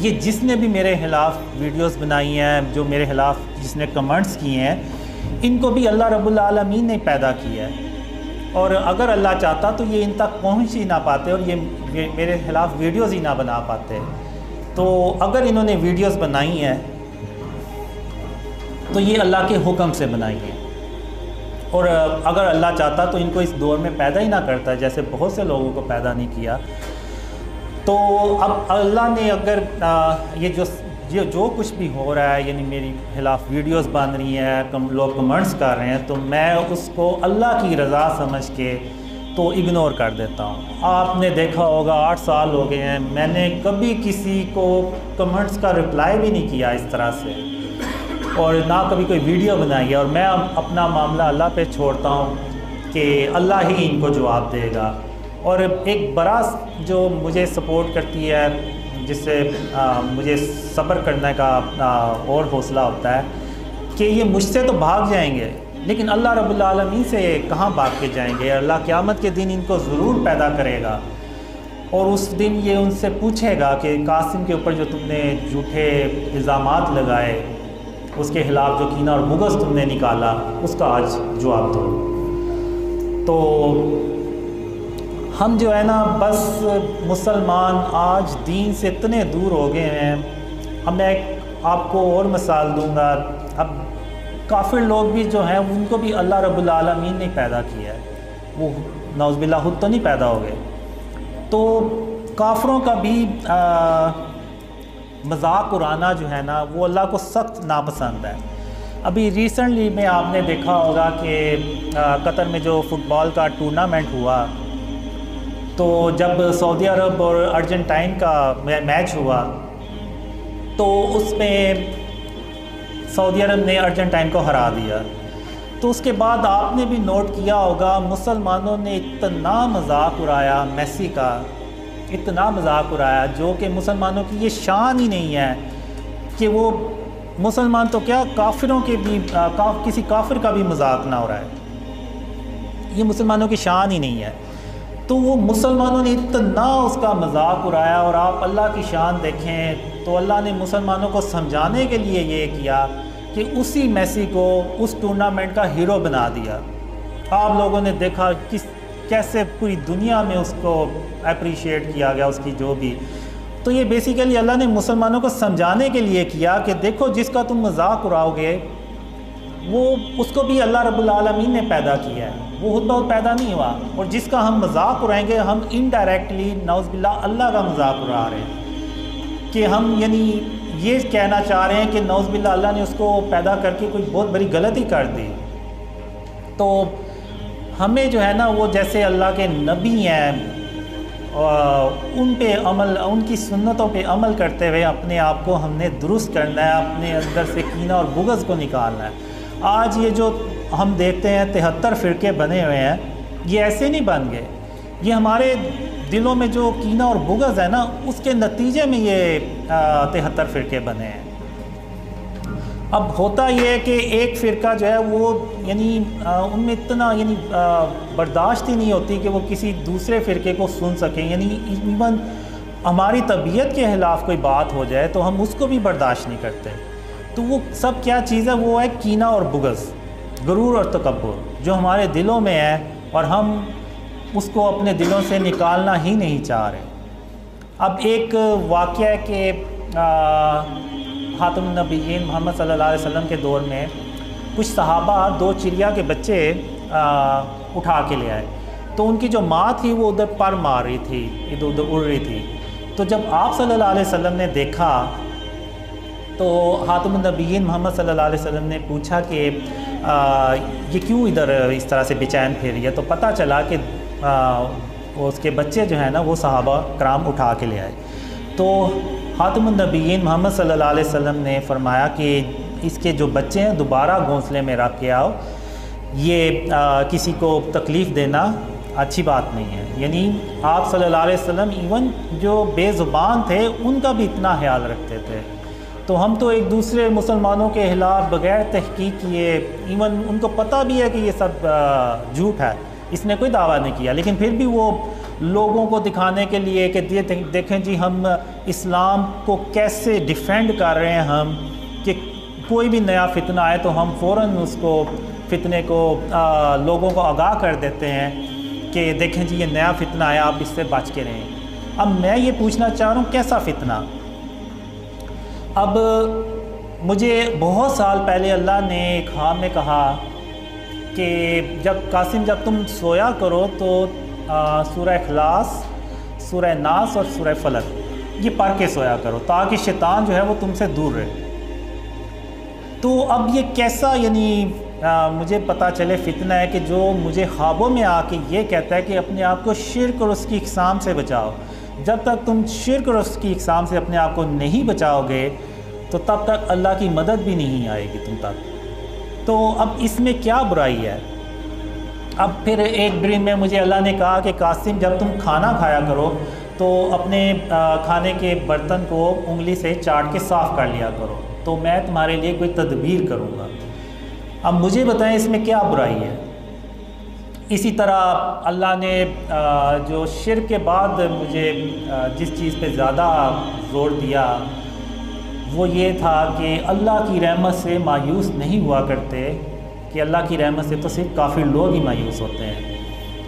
یہ جس نے بھی میرے خلاف ویڈیوز بنائی ہیں، جو میرے خلاف جس نے کمنٹس کیے ہیں، ان کو بھی اللہ رب العالمین نے پیدا کیا ہے، اور اگر اللہ چاہتا تو یہ ان تک پہنچ ہی نہ پاتے اور یہ میرے خلاف ویڈیوز ہی نہ بنا پاتے۔ تو اگر انہوں نے ویڈیوز بنائی ہیں تو یہ اللہ کے حکم سے بنائی ہے، اور اگر اللہ چاہتا تو ان کو اس دور میں پیدا ہی نہ کرتا، جیسے بہت سے لوگوں کو پیدا نہیں کیا۔ تو اب اللہ نے اگر یہ جو کچھ بھی ہو رہا ہے، یعنی میری خلاف ویڈیوز بن رہی ہیں، لوگ کمنٹس کر رہے ہیں، تو میں اس کو اللہ کی رضا سمجھ کے تو اگنور کر دیتا ہوں۔ آپ نے دیکھا ہوگا 8 سال ہو گئے ہیں، میں نے کبھی کسی کو کمنٹس کا رپلائی بھی نہیں کیا اس طرح سے، اور نہ کبھی کوئی ویڈیو بنائی ہے، اور میں اپنا معاملہ اللہ پہ چھوڑتا ہوں کہ اللہ ہی ان کو جواب دے گا۔ اور ایک بڑا جو مجھے سپورٹ کرتی ہے، جس سے مجھے صبر کرنے کا اور حوصلہ ہوتا ہے کہ یہ مجھ سے تو بھاگ جائیں گے لیکن اللہ رب العالمین سے کہاں بھاگ کے جائیں گے۔ اللہ قیامت کے دن ان کو ضرور پیدا کرے گا، اور اس دن یہ ان سے پوچھے گا کہ قاسم کے اوپر جو تم نے جھوٹے الزامات لگائے، اس کے خلاف جو کینہ اور بغض تم نے نکالا، اس کا آج جواب دو۔ تو ہم جو ہے نا بس مسلمان آج دین سے اتنے دور ہو گئے ہیں۔ اب میں آپ کو اور مثال دوں گا، اب کافر لوگ بھی جو ہیں ان کو بھی اللہ رب العالمین نے پیدا کیا ہے، وہ نعوذ باللہ خود تو نہیں پیدا ہو گئے۔ تو کافروں کا بھی مذاق اڑانا جو ہے نا وہ اللہ کو سخت ناپسند ہے۔ ابھی ریسنٹلی میں آپ نے دیکھا ہوگا کہ قطر میں جو فٹ بال کا ٹورنامنٹ ہوا، تو جب سعودی عرب اور ارجنٹائن کا میچ ہوا تو اس میں سعودی عرب نے ارجنٹائن کو ہرا دیا۔ تو اس کے بعد آپ نے بھی نوٹ کیا ہوگا مسلمانوں نے اتنا مذاق اڑایا میسی کا، اتنا مذاق اڑایا، جو کہ مسلمانوں کی یہ شان ہی نہیں ہے کہ وہ مسلمان تو کیا کافروں کے بھی کسی کافر کا بھی مذاق نہ اڑائے، یہ مسلمانوں کی شان ہی نہیں ہے۔ تو وہ مسلمانوں نے اتنا اس کا مذاق اڑایا، اور آپ اللہ کی شان دیکھیں تو اللہ نے مسلمانوں کو سمجھانے کے لیے یہ کیا کہ اسی میسی کو اس ٹورنامنٹ کا ہیرو بنا دیا۔ آپ لوگوں نے دیکھا کیسے پوری دنیا میں اس کو اپریشیٹ کیا گیا اس کی جو بھی. تو یہ بیسیکلی اللہ نے مسلمانوں کو سمجھانے کے لیے کیا کہ دیکھو جس کا تم مذاق اڑاؤ گے وہ اس کو بھی اللہ رب العالمین نے پیدا کیا ہے, وہ خود بہت پیدا نہیں ہوا. اور جس کا ہم مذاق اڑائیں گے ہم انڈائریکٹلی نعوذ باللہ اللہ کا مذاق اڑا رہے ہیں, کہ ہم یعنی یہ کہنا چاہ رہے ہیں کہ نعوذ باللہ اللہ نے اس کو پیدا کر کے کوئی بہت بڑی غلطی کر دی. تو ہمیں جو ہے نا وہ جیسے اللہ کے نبی ہیں ان پہ عمل, ان کی سنتوں پہ عمل کرتے ہوئے اپنے آپ کو ہم نے درست کرنا ہے, اپنے اندر سے کینہ اور بغض کو نکالنا ہے. آج یہ جو ہم دیکھتے ہیں 73 فرقے بنے ہوئے ہیں, یہ ایسے نہیں بن گئے, یہ ہمارے دلوں میں جو کینہ اور بغض ہے نا اس کے نتیجے میں یہ 73 فرقے بنے ہیں. اب ہوتا یہ ہے کہ ایک فرقہ جو ہے وہ یعنی ان میں اتنا یعنی برداشت ہی نہیں ہوتی کہ وہ کسی دوسرے فرقے کو سن سکیں. یعنی ایون ہماری طبیعت کے خلاف کوئی بات ہو جائے تو ہم اس کو بھی برداشت نہیں کرتے. تو وہ سب کیا چیز ہے, وہ ہے کینہ اور بغض, غرور اور تکبر جو ہمارے دلوں میں ہے اور ہم اس کو اپنے دلوں سے نکالنا ہی نہیں چاہ رہے. اب ایک واقعہ ہے کہ خاتم النبیین محمد صلی اللہ علیہ وسلم کے دور میں کچھ صحابہ 2 چڑیا کے بچے اٹھا کے لے آئے. تو ان کی جو ماں تھی وہ ادھر پر مار رہی تھی, ادھر ادھر اڑ رہی تھی. تو جب آپ صلی اللہ علیہ وسلم نے دیکھا تو خاتم النبیین محمد صلی اللہ علیہ وسلم نے پوچھا کہ یہ کیوں ادھر اس طرح سے بے چین پھر رہی ہے. تو پتہ چلا کہ اس کے بچے جو ہیں نا وہ صحابہ کرام اٹھا کے لے آئے. تو خاتم النبیین محمد صلی اللہ علیہ وسلم نے فرمایا کہ اس کے جو بچے ہیں دوبارہ گھونسلے میں رکھ کے آؤ, یہ کسی کو تکلیف دینا اچھی بات نہیں ہے. یعنی آپ صلی اللہ علیہ وسلم ایون جو بے زبان تھے ان کا بھی اتنا خیال رکھتے تھے. تو ہم تو ایک دوسرے مسلمانوں کے خلاف بغیر تحقیق کیے, ایون ان کو پتہ بھی ہے کہ یہ سب جھوٹ ہے, اس نے کوئی دعویٰ نہیں کیا, لیکن پھر بھی وہ لوگوں کو دکھانے کے لیے کہ دیکھیں جی ہم اسلام کو کیسے ڈیفینڈ کر رہے ہیں, ہم کہ کوئی بھی نیا فتنہ آئے تو ہم فوراً اس کو فتنے کو لوگوں کو آگاہ کر دیتے ہیں کہ دیکھیں جی یہ نیا فتنہ آیا, آپ اس سے بچ کے رہیں. اب میں یہ پوچھنا چاہ رہا ہوں کیسا فتنہ. اب مجھے بہت سال پہلے اللہ نے ایک خواب میں کہا کہ جب تم سویا کرو تو سورہ اخلاص, سورہ ناس اور سورہ فلق یہ پڑھ کے سویا کرو تاکہ شیطان جو ہے وہ تم سے دور رہے. تو اب یہ کیسا یعنی مجھے پتہ چلے فتنہ ہے کہ جو مجھے خوابوں میں آ کے یہ کہتا ہے کہ اپنے آپ کو شرک اور اس کی اقسام سے بچاؤ. جب تک تم شرک اور اس کی اقسام سے اپنے آپ کو نہیں بچاؤ گے تو تب تک اللہ کی مدد بھی نہیں آئے گی تم تک. تو اب اس میں کیا برائی ہے. اب پھر ایک ڈریم میں مجھے اللہ نے کہا کہ قاسم جب تم کھانا کھایا کرو تو اپنے کھانے کے برتن کو انگلی سے چاٹ کے صاف کر لیا کرو, تو میں تمہارے لیے کوئی تدبیر کروں گا. اب مجھے بتائیں اس میں کیا برائی ہے. اسی طرح اللہ نے جو شرک کے بعد مجھے جس چیز پہ زیادہ زور دیا وہ یہ تھا کہ اللہ کی رحمت سے مایوس نہیں ہوا کرتے, کہ اللہ کی رحمت سے تو صرف کافر لوگ ہی مایوس ہوتے ہیں.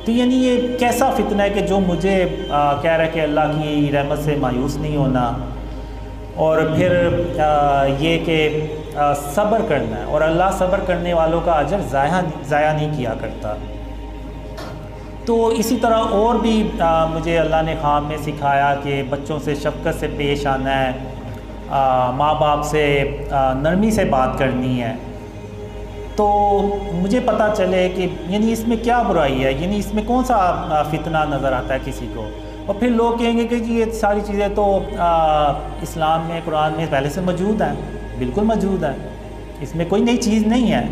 تو یعنی یہ کیسا فتنہ ہے کہ جو مجھے کہہ رہا ہے کہ اللہ کی رحمت سے مایوس نہیں ہونا, اور پھر یہ کہ صبر کرنا ہے, اور اللہ صبر کرنے والوں کا اجر ضائع نہیں کیا کرتا. تو اسی طرح اور بھی مجھے اللہ نے خواب میں سکھایا کہ بچوں سے شفقت سے پیش آنا ہے, ماں باپ سے نرمی سے بات کرنی ہے. تو مجھے پتہ چلے کہ یعنی اس میں کیا برائی ہے, یعنی اس میں کون سا فتنہ نظر آتا ہے کسی کو. اور پھر لوگ کہیں گے کہ جی یہ ساری چیزیں تو اسلام میں قرآن میں پہلے سے موجود ہیں. بالکل موجود ہیں, اس میں کوئی نئی چیز نہیں ہے,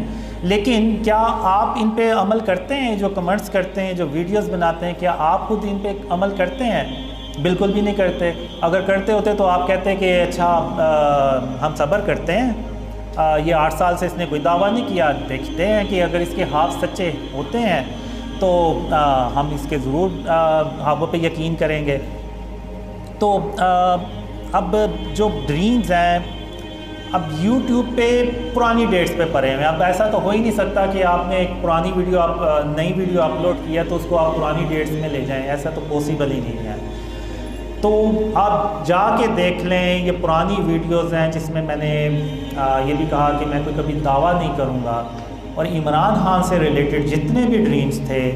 لیکن کیا آپ ان پہ عمل کرتے ہیں؟ جو کمنٹس کرتے ہیں, جو ویڈیوز بناتے ہیں, کیا آپ خود ان پہ عمل کرتے ہیں؟ بالکل بھی نہیں کرتے. اگر کرتے ہوتے تو آپ کہتے کہ اچھا ہم صبر کرتے ہیں, یہ 8 سال سے اس نے کوئی دعویٰ نہیں کیا, دیکھتے ہیں کہ اگر اس کے خواب سچے ہوتے ہیں تو ہم اس کے ضرور خوابوں پہ یقین کریں گے. تو اب جو ڈریمز ہیں اب یوٹیوب پہ پرانی ڈیٹس پہ پڑے ہوئے ہیں. اب ایسا تو ہو ہی نہیں سکتا کہ آپ نے ایک پرانی ویڈیو نئی ویڈیو اپلوڈ کیا تو اس کو آپ پرانی ڈیٹس میں لے جائیں, ایسا تو پاسبل ہی نہیں ہے. تو آپ جا کے دیکھ لیں, یہ پرانی ویڈیوز ہیں جس میں نے یہ بھی کہا کہ میں کوئی کبھی دعویٰ نہیں کروں گا, اور عمران خان سے ریلیٹڈ جتنے بھی ڈریمز تھے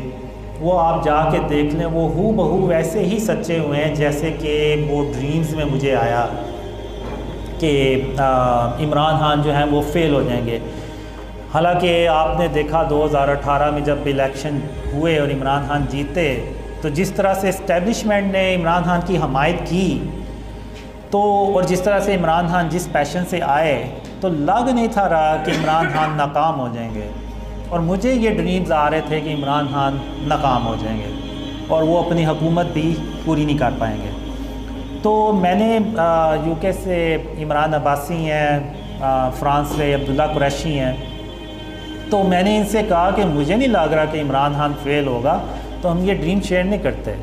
وہ آپ جا کے دیکھ لیں, وہ ہو بہو ویسے ہی سچے ہوئے ہیں جیسے کہ وہ ڈریمز میں مجھے آیا کہ عمران خان جو ہیں وہ فیل ہو جائیں گے. حالانکہ آپ نے دیکھا 2018 میں جب الیکشن ہوئے اور عمران خان جیتے تو جس طرح سے اسٹیبلشمنٹ نے عمران خان کی حمایت کی, تو اور جس طرح سے عمران خان جس پیشن سے آئے تو لگ نہیں تھا رہا کہ عمران خان ناکام ہو جائیں گے. اور مجھے یہ ڈریمز آ رہے تھے کہ عمران خان ناکام ہو جائیں گے اور وہ اپنی حکومت بھی پوری نہیں کر پائیں گے. تو میں نے یو کے سے عمران عباسی ہیں, فرانس سے عبداللہ قریشی ہیں, تو میں نے ان سے کہا کہ مجھے نہیں لگ رہا کہ عمران خان فیل ہوگا, تو ہم یہ ڈریم شیئر نہیں کرتے.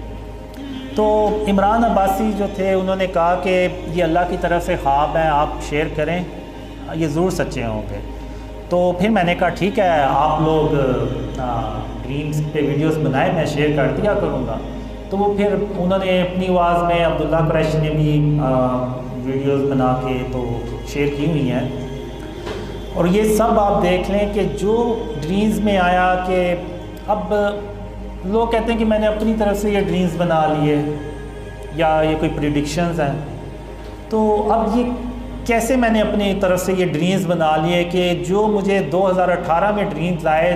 تو عمران عباسی جو تھے انہوں نے کہا کہ یہ اللہ کی طرف سے خواب ہیں, آپ شیئر کریں, یہ ضرور سچے ہوں گے. تو پھر میں نے کہا ٹھیک ہے, آپ لوگ ڈریمز پہ ویڈیوز بنائے, میں شیئر کر دیا کروں گا. تو وہ پھر انہوں نے اپنی آواز میں, عبداللہ قریشی نے بھی ویڈیوز بنا کے تو شیئر کی ہوئی ہیں. اور یہ سب آپ دیکھ لیں کہ جو ڈریمز میں آیا کہ اب لوگ کہتے ہیں کہ میں نے اپنی طرف سے یہ ڈریمز بنا لیے یا یہ کوئی پریڈکشنز ہیں. تو اب یہ کیسے میں نے اپنی طرف سے یہ ڈریمز بنا لیے کہ جو مجھے 2018 میں ڈریمز آئے,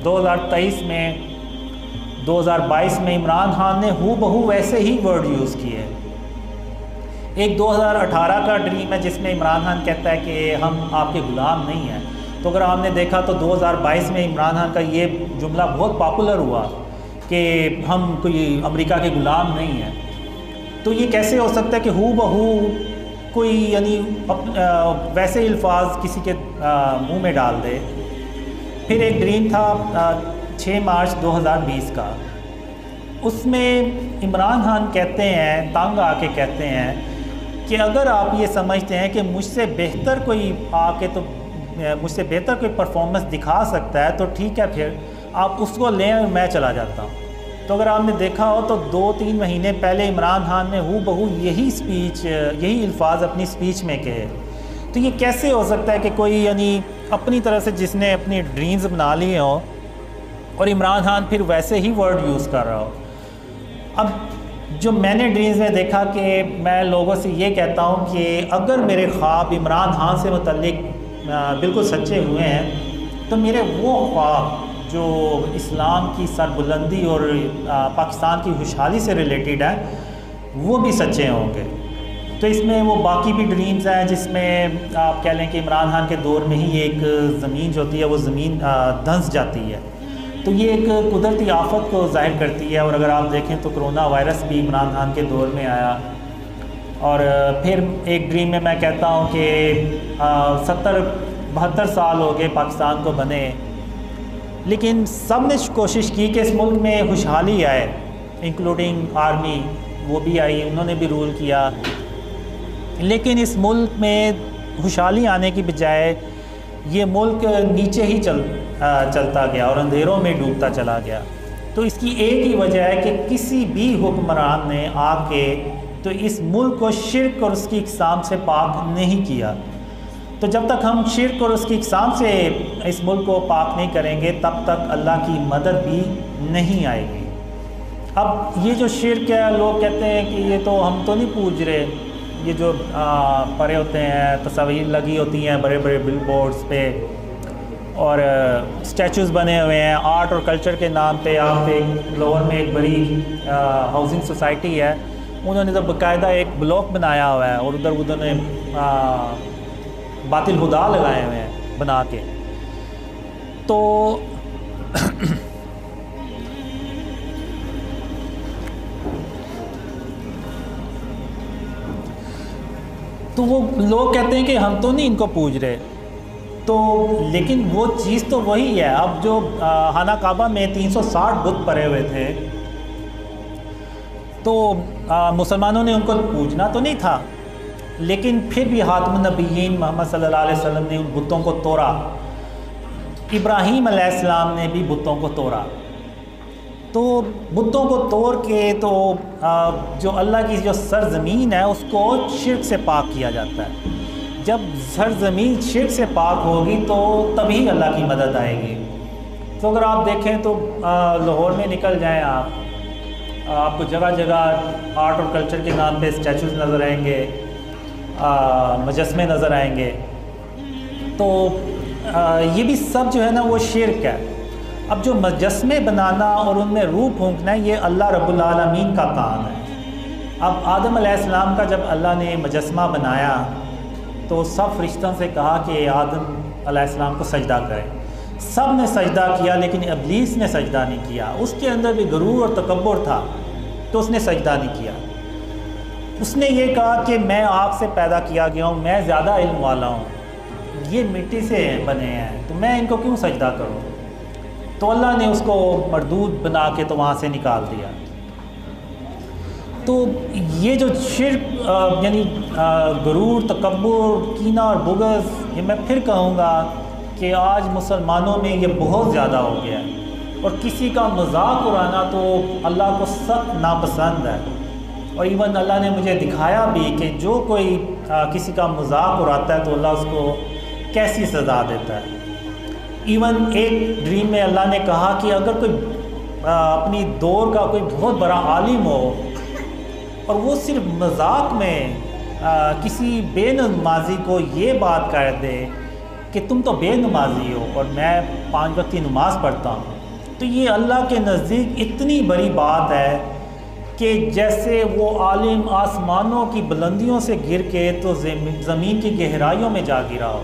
2023 میں 2022 میں عمران خان نے ہو بہو ویسے ہی ورڈ یوز کیے. ایک 2018 کا ڈریم ہے جس میں عمران خان کہتا ہے کہ ہم آپ کے غلام نہیں ہیں. تو اگر آپ نے دیکھا تو 2022 میں عمران خان کا یہ جملہ بہت پاپولر ہوا کہ ہم کوئی امریکہ کے غلام نہیں ہیں. تو یہ کیسے ہو سکتا ہے کہ ہو بہو کوئی یعنی ویسے الفاظ کسی کے منہ میں ڈال دے. پھر ایک ڈریم تھا 6 مارچ 2020 کا, اس میں عمران خان کہتے ہیں, تنگ آ کے کہتے ہیں کہ اگر آپ یہ سمجھتے ہیں کہ مجھ سے بہتر کوئی آ کے تو مجھ سے بہتر کوئی پرفارمنس دکھا سکتا ہے تو ٹھیک ہے, پھر آپ اس کو لیں اور میں چلا جاتا ہوں. تو اگر آپ نے دیکھا ہو تو 2-3 مہینے پہلے عمران خان نے ہو بہو یہی الفاظ اپنی سپیچ میں کہے. تو یہ کیسے ہو سکتا ہے کہ کوئی یعنی اپنی طرح سے جس نے اپنی ڈریمز بنا لیے ہوں اور عمران خان پھر ویسے ہی ورڈ یوز کر رہا ہو. اب جو میں نے ڈریمز میں دیکھا کہ میں لوگوں سے یہ کہتا ہوں کہ اگر میرے خواب عمران خان سے متعلق بالکل سچے ہوئے ہیں تو میرے وہ خواب جو اسلام کی سربلندی اور پاکستان کی خوشحالی سے ریلیٹڈ ہیں وہ بھی سچے ہوں گے. تو اس میں وہ باقی بھی ڈریمز ہیں جس میں آپ کہہ لیں کہ عمران خان کے دور میں ہی ایک زمین جو ہوتی ہے وہ زمین دھنس جاتی ہے. تو یہ ایک قدرتی آفت کو ظاہر کرتی ہے. اور اگر آپ دیکھیں تو کرونا وائرس بھی عمران خان کے دور میں آیا. اور پھر ایک ڈریم میں کہتا ہوں کہ 70-72 سال ہو گئے پاکستان کو بنے, لیکن سب نے کوشش کی کہ اس ملک میں خوشحالی آئے, انکلوڈنگ آرمی, وہ بھی آئی, انہوں نے بھی رول کیا. لیکن اس ملک میں خوشحالی آنے کی بجائے یہ ملک نیچے ہی چلتا گیا اور اندھیروں میں ڈوبتا چلا گیا. تو اس کی ایک ہی وجہ ہے کہ کسی بھی حکمران نے آ کے تو اس ملک کو شرک اور اس کی اقسام سے پاک نہیں کیا. تو جب تک ہم شرک اور اس کی اقسام سے اس ملک کو پاک نہیں کریں گے تب تک اللہ کی مدد بھی نہیں آئے گی. اب یہ جو شرک ہے, لوگ کہتے ہیں کہ یہ تو ہم تو نہیں پوج رہے, یہ جو پڑے ہوتے ہیں تصاویر لگی ہوتی ہیں بڑے بڑے بل بورڈز پہ اور اسٹیچوز بنے ہوئے ہیں آرٹ اور کلچر کے نام پہ. آپ ایک لوور میں ایک بڑی ہاؤسنگ سوسائٹی ہے, انہوں نے تو باقاعدہ ایک بلاک بنایا ہوا ہے اور ادھر نے باطل خدا لگائے ہوئے ہیں بنا کے. تو وہ لوگ کہتے ہیں کہ ہم تو نہیں ان کو پوج رہے. تو لیکن وہ چیز تو وہی ہے. اب جو خانہ کعبہ میں 360 بت پڑے ہوئے تھے تو مسلمانوں نے ان کو پوجنا تو نہیں تھا, لیکن پھر بھی خاتم النبیین محمد صلی اللہ علیہ وسلم نے ان بتوں کو توڑا، ابراہیم علیہ السلام نے بھی بتوں کو توڑا۔ تو بتوں کو توڑ کے تو جو اللہ کی جو سرزمین ہے اس کو شرک سے پاک کیا جاتا ہے۔ جب سرزمین شرک سے پاک ہوگی تو تبھی اللہ کی مدد آئے گی۔ تو اگر آپ دیکھیں تو لاہور میں نکل جائیں آپ کو جگہ جگہ آرٹ اور کلچر کے نام پہ اسٹیچوز نظر آئیں گے، مجسمے نظر آئیں گے۔ تو یہ بھی سب جو ہے نا وہ شرک ہے۔ اب جو مجسمے بنانا اور ان میں روح پھونکنا ہے یہ اللہ رب العالمین کا کام ہے۔ اب آدم علیہ السلام کا جب اللہ نے مجسمہ بنایا تو سب فرشتوں سے کہا کہ آدم علیہ السلام کو سجدہ کریں، سب نے سجدہ کیا لیکن ابلیس نے سجدہ نہیں کیا۔ اس کے اندر بھی غرور اور تکبر تھا تو اس نے سجدہ نہیں کیا۔ اس نے یہ کہا کہ میں آگ سے پیدا کیا گیا ہوں، میں زیادہ علم والا ہوں، یہ مٹی سے بنے ہیں تو میں ان کو کیوں سجدہ کروں؟ تو اللہ نے اس کو مردود بنا کے تو وہاں سے نکال دیا۔ تو یہ جو شرک یعنی غرور، تکبر، کینہ اور بغض، یہ میں پھر کہوں گا کہ آج مسلمانوں میں یہ بہت زیادہ ہو گیا ہے، اور کسی کا مذاق اڑانا تو اللہ کو سخت ناپسند ہے۔ اور ایون اللہ نے مجھے دکھایا بھی کہ جو کوئی کسی کا مذاق اڑاتا ہے تو اللہ اس کو کیسی سزا دیتا ہے۔ ایون ایک ڈریم میں اللہ نے کہا کہ اگر کوئی اپنی دور کا کوئی بہت بڑا عالم ہو اور وہ صرف مذاق میں کسی بے نمازی کو یہ بات کر دے کہ تم تو بے نمازی ہو اور میں 5 وقت کی نماز پڑھتا ہوں، تو یہ اللہ کے نزدیک اتنی بڑی بات ہے کہ جیسے وہ عالم آسمانوں کی بلندیوں سے گر کے تو زمین کی گہرائیوں میں جا گرا ہو۔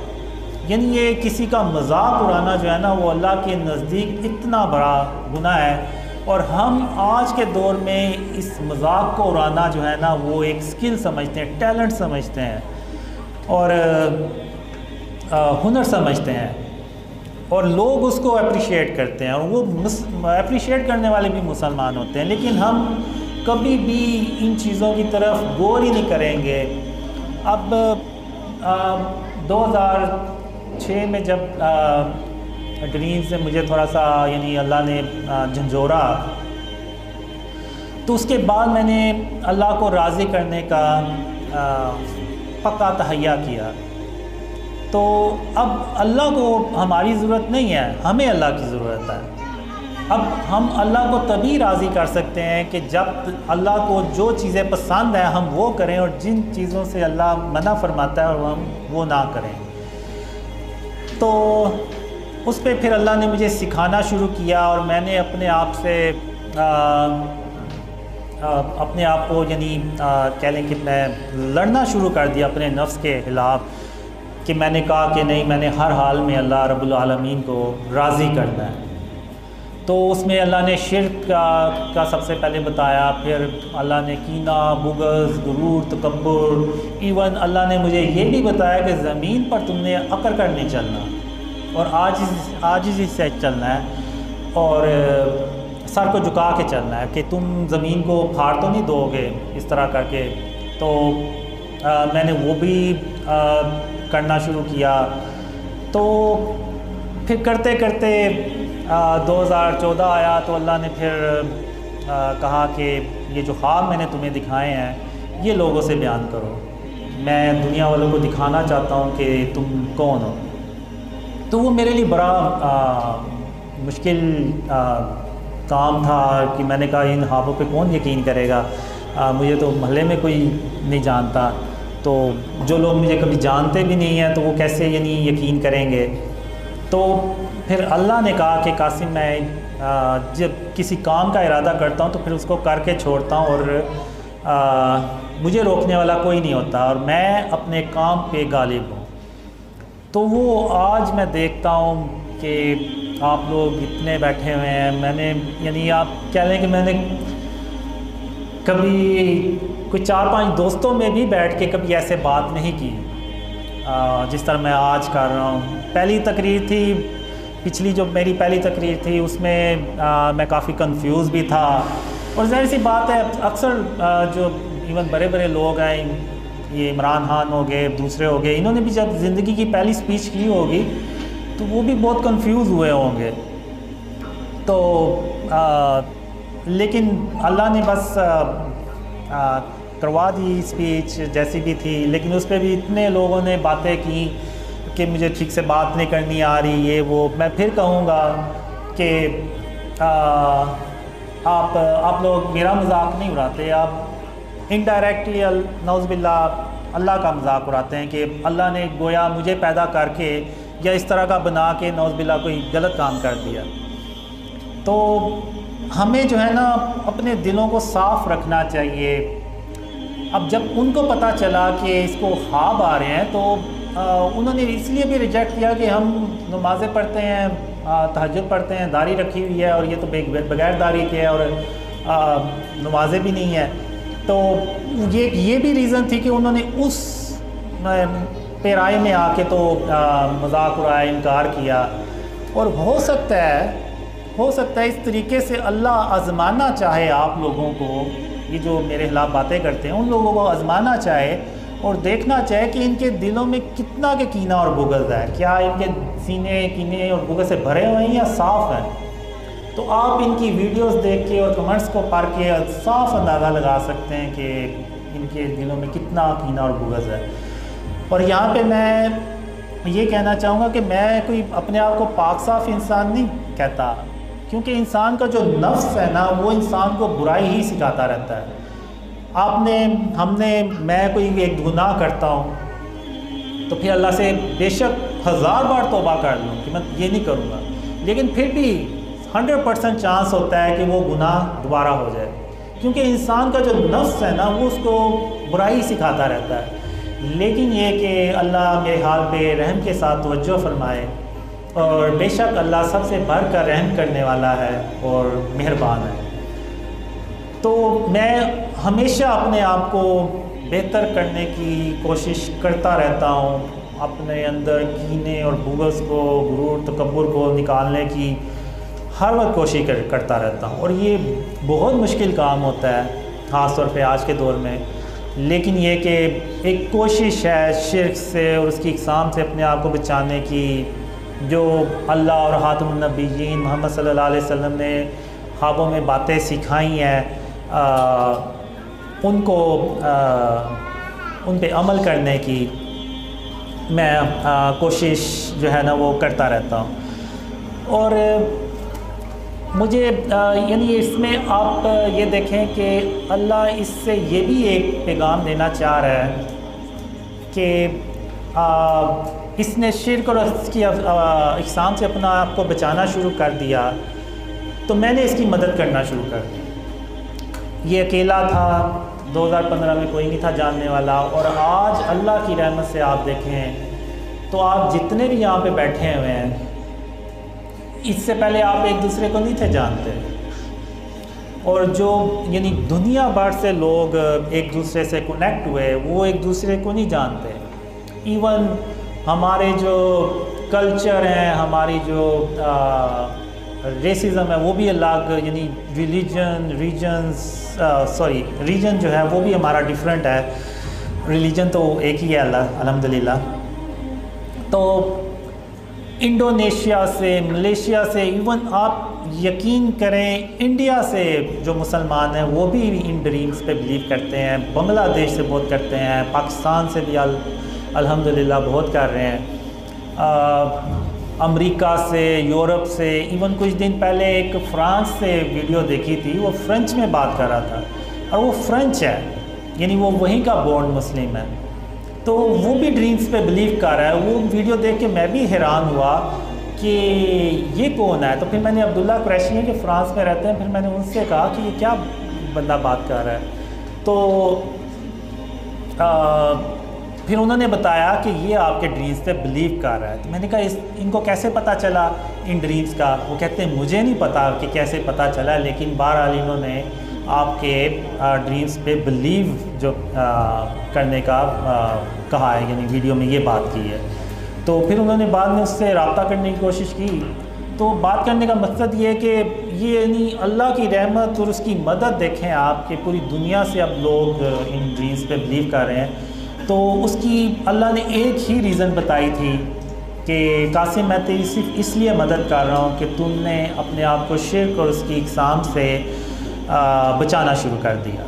یعنی یہ کسی کا مذاق اڑانا جو ہے نا وہ اللہ کے نزدیک اتنا بڑا گناہ ہے، اور ہم آج کے دور میں اس مذاق کو اڑانا جو ہے نا وہ ایک سکل سمجھتے ہیں، ٹیلنٹ سمجھتے ہیں اور ہنر سمجھتے ہیں، اور لوگ اس کو اپریشیٹ کرتے ہیں، اور وہ اپریشیٹ کرنے والے بھی مسلمان ہوتے ہیں، لیکن ہم کبھی بھی ان چیزوں کی طرف غور ہی نہیں کریں گے۔ اب 2006 میں جب ڈریم سے مجھے تھوڑا سا یعنی اللہ نے جھنجھوڑا، تو اس کے بعد میں نے اللہ کو راضی کرنے کا پکا تہیہ کیا۔ تو اب اللہ کو ہماری ضرورت نہیں ہے، ہمیں اللہ کی ضرورت ہے۔ اب ہم اللہ کو تبھی راضی کر سکتے ہیں کہ جب اللہ کو جو چیزیں پسند ہیں ہم وہ کریں، اور جن چیزوں سے اللہ منع فرماتا ہے اور ہم وہ نہ کریں۔ تو اس پہ پھر اللہ نے مجھے سکھانا شروع کیا، اور میں نے اپنے آپ کو یعنی کہہ لیں کہ میں لڑنا شروع کر دیا اپنے نفس کے خلاف، کہ میں نے کہا کہ نہیں، میں نے ہر حال میں اللہ رب العالمین کو راضی کرنا ہے۔ تو اس میں اللہ نے شرک کا سب سے پہلے بتایا، پھر اللہ نے کینہ، بغض، غرور، تکبر، ایون اللہ نے مجھے یہ بھی بتایا کہ زمین پر تم نے اکڑ کر نہیں چلنا اور عاجزی سے چلنا ہے، اور سر کو جھکا کے چلنا ہے، کہ تم زمین کو پھاڑ تو نہیں دو گے اس طرح کر کے۔ تو میں نے وہ بھی کرنا شروع کیا۔ تو پھر کرتے کرتے 2014 آیا تو اللہ نے پھر کہا کہ یہ جو خواب میں نے تمہیں دکھائے ہیں یہ لوگوں سے بیان کرو، میں دنیا والوں کو دکھانا چاہتا ہوں کہ تم کون ہو۔ تو وہ میرے لیے بڑا مشکل کام تھا کہ میں نے کہا ان خوابوں پہ کون یقین کرے گا، مجھے تو محلے میں کوئی نہیں جانتا، تو جو لوگ مجھے کبھی جانتے بھی نہیں ہیں تو وہ کیسے یعنی یقین کریں گے۔ تو پھر اللہ نے کہا کہ قاسم، میں جب کسی کام کا ارادہ کرتا ہوں تو پھر اس کو کر کے چھوڑتا ہوں، اور مجھے روکنے والا کوئی نہیں ہوتا، اور میں اپنے کام پہ غالب ہوں۔ تو وہ آج میں دیکھتا ہوں کہ آپ لوگ اتنے بیٹھے ہوئے ہیں، میں نے یعنی آپ کہہ لیں کہ میں نے کبھی کوئی 4-5 دوستوں میں بھی بیٹھ کے کبھی ایسے بات نہیں کی جس طرح میں آج کر رہا ہوں۔ پہلی تقریر تھی، پچھلی جو میری پہلی تقریر تھی اس میں میں کافی کنفیوز بھی تھا، اور ظاہر سی بات ہے اکثر جو ایون بڑے بڑے لوگ ہیں، یہ عمران خان ہو گئے، دوسرے ہو گئے، انہوں نے بھی جب زندگی کی پہلی سپیچ کی ہوگی تو وہ بھی بہت کنفیوز ہوئے ہوں گے. تو لیکن اللہ نے بس کروا دی سپیچ جیسی بھی تھی، لیکن اس پہ بھی اتنے لوگوں نے باتیں کی کہ مجھے ٹھیک سے بات نہیں کرنی آ رہی، یہ وہ. میں پھر کہوں گا کہ آپ لوگ میرا مذاق نہیں اڑاتے، آپ انڈائریکٹلی نعوذ باللہ اللہ کا مذاق اڑاتے ہیں کہ اللہ نے گویا مجھے پیدا کر کے یا اس طرح کا بنا کے نعوذ باللہ کوئی غلط کام کر دیا. تو ہمیں جو ہے نا اپنے دلوں کو صاف رکھنا چاہیے. اب جب ان کو پتہ چلا کہ اس کو خواب آ رہے ہیں تو انہوں نے اس لیے بھی ریجیکٹ کیا کہ ہم نمازیں پڑھتے ہیں، تہجد پڑھتے ہیں، داڑھی رکھی ہوئی ہے، اور یہ تو بغیر داڑھی کے ہے اور نمازیں بھی نہیں ہیں. تو یہ بھی ریزن تھی کہ انہوں نے اس پیرائے میں آ کے تو مذاق اڑایا، انکار کیا. اور ہو سکتا ہے اس طریقے سے اللہ آزمانا چاہے آپ لوگوں کو، یہ جو میرے خلاف باتیں کرتے ہیں ان لوگوں کو آزمانا چاہے اور دیکھنا چاہے کہ ان کے دلوں میں کتنا کہ کینہ اور بغض ہے، کیا ان کے سینے کینے اور بغض سے بھرے ہوئے ہیں یا صاف ہیں. تو آپ ان کی ویڈیوز دیکھ کے اور کمنٹس کو پڑھ کے صاف اندازہ لگا سکتے ہیں کہ ان کے دلوں میں کتنا کینہ اور بغض ہے. اور یہاں پہ میں یہ کہنا چاہوں گا کہ میں کوئی اپنے آپ کو پاک صاف انسان نہیں کہتا، کیونکہ انسان کا جو نفس ہے نا وہ انسان کو برائی ہی سکھاتا رہتا ہے. میں کوئی ایک گناہ کرتا ہوں تو پھر اللہ سے بے شک 1000 بار توبہ کر لوں کہ میں یہ نہیں کروں گا، لیکن پھر بھی 100% چانس ہوتا ہے کہ وہ گناہ دوبارہ ہو جائے، کیونکہ انسان کا جو نفس ہے نا وہ اس کو برائی سکھاتا رہتا ہے. لیکن یہ کہ اللہ میرے حال پہ رحم کے ساتھ توجہ فرمائے، اور بے شک اللہ سب سے بڑھ کر رحم کرنے والا ہے اور مہربان ہے. تو میں ہمیشہ اپنے آپ کو بہتر کرنے کی کوشش کرتا رہتا ہوں، اپنے اندر کینے اور بغض کو، غرور تکبر کو نکالنے کی ہر وقت کوشش کرتا رہتا ہوں. اور یہ بہت مشکل کام ہوتا ہے خاص طور پہ آج کے دور میں، لیکن یہ کہ ایک کوشش ہے شرک سے اور اس کی اقسام سے اپنے آپ کو بچانے کی، جو اللہ اور خاتم النبیین محمد صلی اللہ علیہ وسلم نے خوابوں میں باتیں سکھائی ہیں، ان پہ عمل کرنے کی میں کوشش جو ہے نا وہ کرتا رہتا ہوں. اور مجھے یعنی اس میں آپ یہ دیکھیں کہ اللہ اس سے یہ بھی ایک پیغام دینا چاہ رہا ہے کہ اس نے شرک اور اس کی اقسام سے اپنا آپ کو بچانا شروع کر دیا تو میں نے اس کی مدد کرنا شروع کر دی. یہ اکیلا تھا، 2015 میں کوئی نہیں تھا جاننے والا، اور آج اللہ کی رحمت سے آپ دیکھیں تو آپ جتنے بھی یہاں پہ بیٹھے ہوئے ہیں، اس سے پہلے آپ ایک دوسرے کو نہیں تھے جانتے. اور جو یعنی دنیا بھر سے لوگ ایک دوسرے سے کنیکٹ ہوئے وہ ایک دوسرے کو نہیں جانتے. ایون ہمارے جو کلچر ہیں، ہماری جو ریسزم ہے وہ بھی الگ، یعنی ریجن جو ہے وہ بھی ہمارا ڈیفرنٹ ہے، ریلیجن تو ایک ہی ہے الحمدللہ. تو انڈونیشیا سے، ملیشیا سے، ایون آپ یقین کریں انڈیا سے جو مسلمان ہیں وہ بھی ان ڈریمز پہ بلیو کرتے ہیں، بنگلہ دیش سے بہت کرتے ہیں، پاکستان سے بھی الحمدللہ بہت کر رہے ہیں، امریکہ سے، یورپ سے. ایون کچھ دن پہلے ایک فرانس سے ویڈیو دیکھی تھی، وہ فرینچ میں بات کر رہا تھا اور وہ فرینچ ہے، یعنی وہ وہیں کا بورن مسلم ہے، تو وہ بھی ڈریمز پہ بلیو کر رہا ہے. وہ ویڈیو دیکھ کے میں بھی حیران ہوا کہ یہ کون ہے. تو پھر میں نے عبداللہ قریشی ہیں کہ فرانس میں رہتے ہیں، پھر میں نے ان سے کہا کہ یہ کیا بندہ بات کر رہا ہے. تو پھر انہوں نے بتایا کہ یہ آپ کے ڈریمز پہ بلیو کر رہا ہے. تو میں نے کہا ان کو کیسے پتہ چلا ان ڈریمز کا؟ وہ کہتے ہیں مجھے نہیں پتا کہ کیسے پتہ چلا، لیکن بہرحال انہوں نے آپ کے ڈریمز پہ بلیو جو کرنے کا کہا ہے، یعنی ویڈیو میں یہ بات کی ہے. تو پھر انہوں نے بعد میں اس سے رابطہ کرنے کی کوشش کی. تو بات کرنے کا مقصد یہ ہے کہ یہ یعنی اللہ کی رحمت اور اس کی مدد دیکھیں آپ کہ پوری دنیا سے اب لوگ ان ڈریمز پہ بلیو کر رہے ہیں. تو اس کی اللہ نے ایک ہی ریزن بتائی تھی کہ قاسم میں تیری صرف اس لیے مدد کر رہا ہوں کہ تم نے اپنے آپ کو شرک اور اس کی اقسام سے بچانا شروع کر دیا۔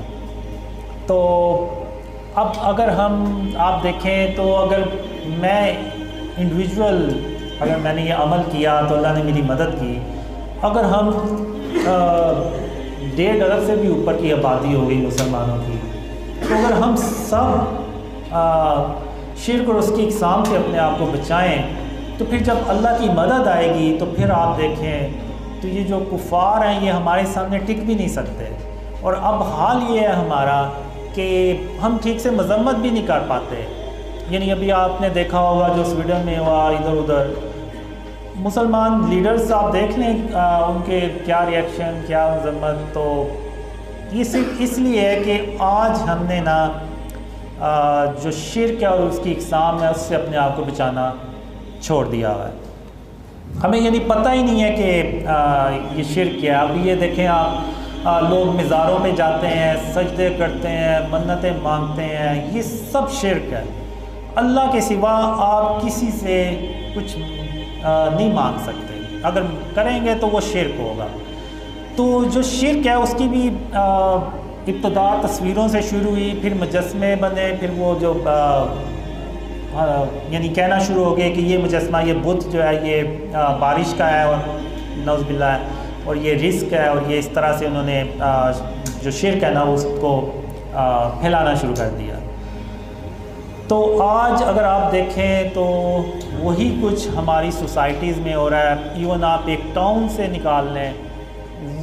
تو اب اگر آپ دیکھیں تو اگر میں انڈیویجول اگر میں نے یہ عمل کیا تو اللہ نے میری مدد کی۔ اگر ہم 1.5 ارب سے بھی اوپر کی آبادی ہو گئی مسلمانوں کی، تو اگر ہم سب شرک اور اس کی اقسام سے اپنے آپ کو بچائیں تو پھر جب اللہ کی مدد آئے گی تو پھر آپ دیکھیں تو یہ جو کفار ہیں یہ ہمارے سامنے ٹک بھی نہیں سکتے۔ اور اب حال یہ ہے ہمارا کہ ہم ٹھیک سے مذمت بھی نہیں کر پاتے۔ یعنی ابھی آپ نے دیکھا ہوگا جو سویڈن میں ہوا، ادھر ادھر مسلمان لیڈرز آپ دیکھ لیں ان کے کیا ریئیکشن، کیا مذمت۔ تو یہ صرف اس لیے ہے کہ آج ہم نے نا جو شرک ہے اور اس کی اقسام ہے اس سے اپنے آپ کو بچانا چھوڑ دیا ہوا ہے۔ ہمیں یعنی پتہ ہی نہیں ہے کہ یہ شرک کیا ہے۔ اب یہ دیکھیں آپ لوگ مزاروں میں جاتے ہیں، سجدے کرتے ہیں، منتیں مانگتے ہیں، یہ سب شرک ہے۔ اللہ کے سوا آپ کسی سے کچھ نہیں مانگ سکتے، اگر کریں گے تو وہ شرک ہوگا۔ تو جو شرک ہے اس کی بھی ابتدا تصویروں سے شروع ہوئی، پھر مجسمے بنے، پھر وہ جو یعنی کہنا شروع ہو گئے کہ یہ مجسمہ، یہ بت جو ہے یہ بارش کا ہے اور نعوذ باللہ ہے، اور یہ رزق ہے، اور یہ اس طرح سے انہوں نے جو شرک ہے نا اس کو پھیلانا شروع کر دیا۔ تو آج اگر آپ دیکھیں تو وہی کچھ ہماری سوسائٹیز میں ہو رہا ہے۔ ایون آپ ایک ٹاؤن سے نکال لیں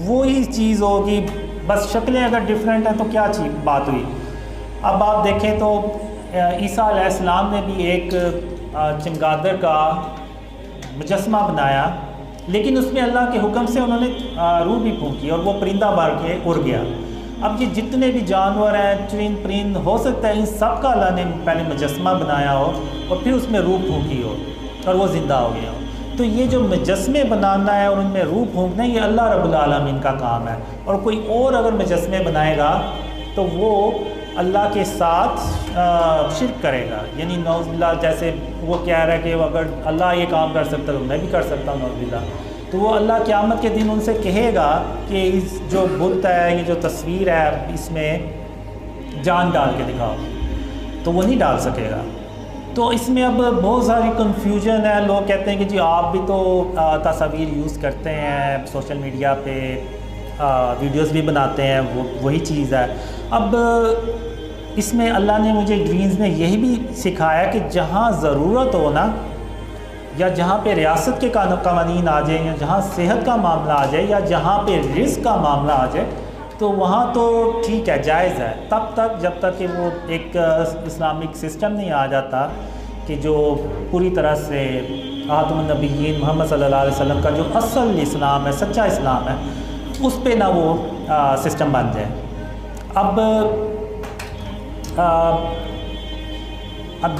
وہی چیز ہوگی، بس شکلیں اگر ڈیفرنٹ ہیں تو کیا بات ہوئی۔ اب آپ دیکھیں تو عیسیٰ علیہ السلام نے بھی ایک چمگادر کا مجسمہ بنایا، لیکن اس میں اللہ کے حکم سے انہوں نے روح بھی پھونکی اور وہ پرندہ بن کے اڑ گیا۔ اب یہ جتنے بھی جانور ہیں، چرند پرند، ہو سکتا ہے ان سب کا اللہ نے پہلے مجسمہ بنایا ہو اور پھر اس میں روح پھونکی ہو اور وہ زندہ ہو گیا ہو۔ تو یہ جو مجسمے بنانا ہے اور ان میں روح پھونکنا ہے یہ اللہ رب العالمین کا کام ہے، اور کوئی اور اگر مجسمے بنائے گا تو وہ اللہ کے ساتھ شرک کرے گا۔ یعنی نعوذ باللہ، جیسے وہ کہہ رہا ہے کہ اگر اللہ یہ کام کر سکتا تو میں بھی کر سکتا ہوں، نعوذ باللہ۔ تو وہ اللہ قیامت کے دن ان سے کہے گا کہ اس جو بت ہے، یہ جو تصویر ہے، اس میں جان ڈال کے دکھاؤ، تو وہ نہیں ڈال سکے گا۔ تو اس میں اب بہت ساری کنفیوژن ہے۔ لوگ کہتے ہیں کہ جی آپ بھی تو تصاویر یوز کرتے ہیں سوشل میڈیا پہ، ویڈیوز بھی بناتے ہیں، وہی چیز ہے۔ اب اس میں اللہ نے مجھے ڈرینز میں یہی بھی سکھایا کہ جہاں ضرورت ہو نا، یا جہاں پہ ریاست کے قوانین آ جائیں، یا جہاں صحت کا معاملہ آ جائے، یا جہاں پہ رزق کا معاملہ آ جائے، تو وہاں تو ٹھیک ہے، جائز ہے، تب تک جب تک کہ وہ ایک اسلامک سسٹم نہیں آ جاتا کہ جو پوری طرح سے خاتم النبیین محمد صلی اللہ علیہ وسلم کا جو اصل اسلام ہے، سچا اسلام ہے، اس پہ نہ وہ سسٹم بن جائے۔ اب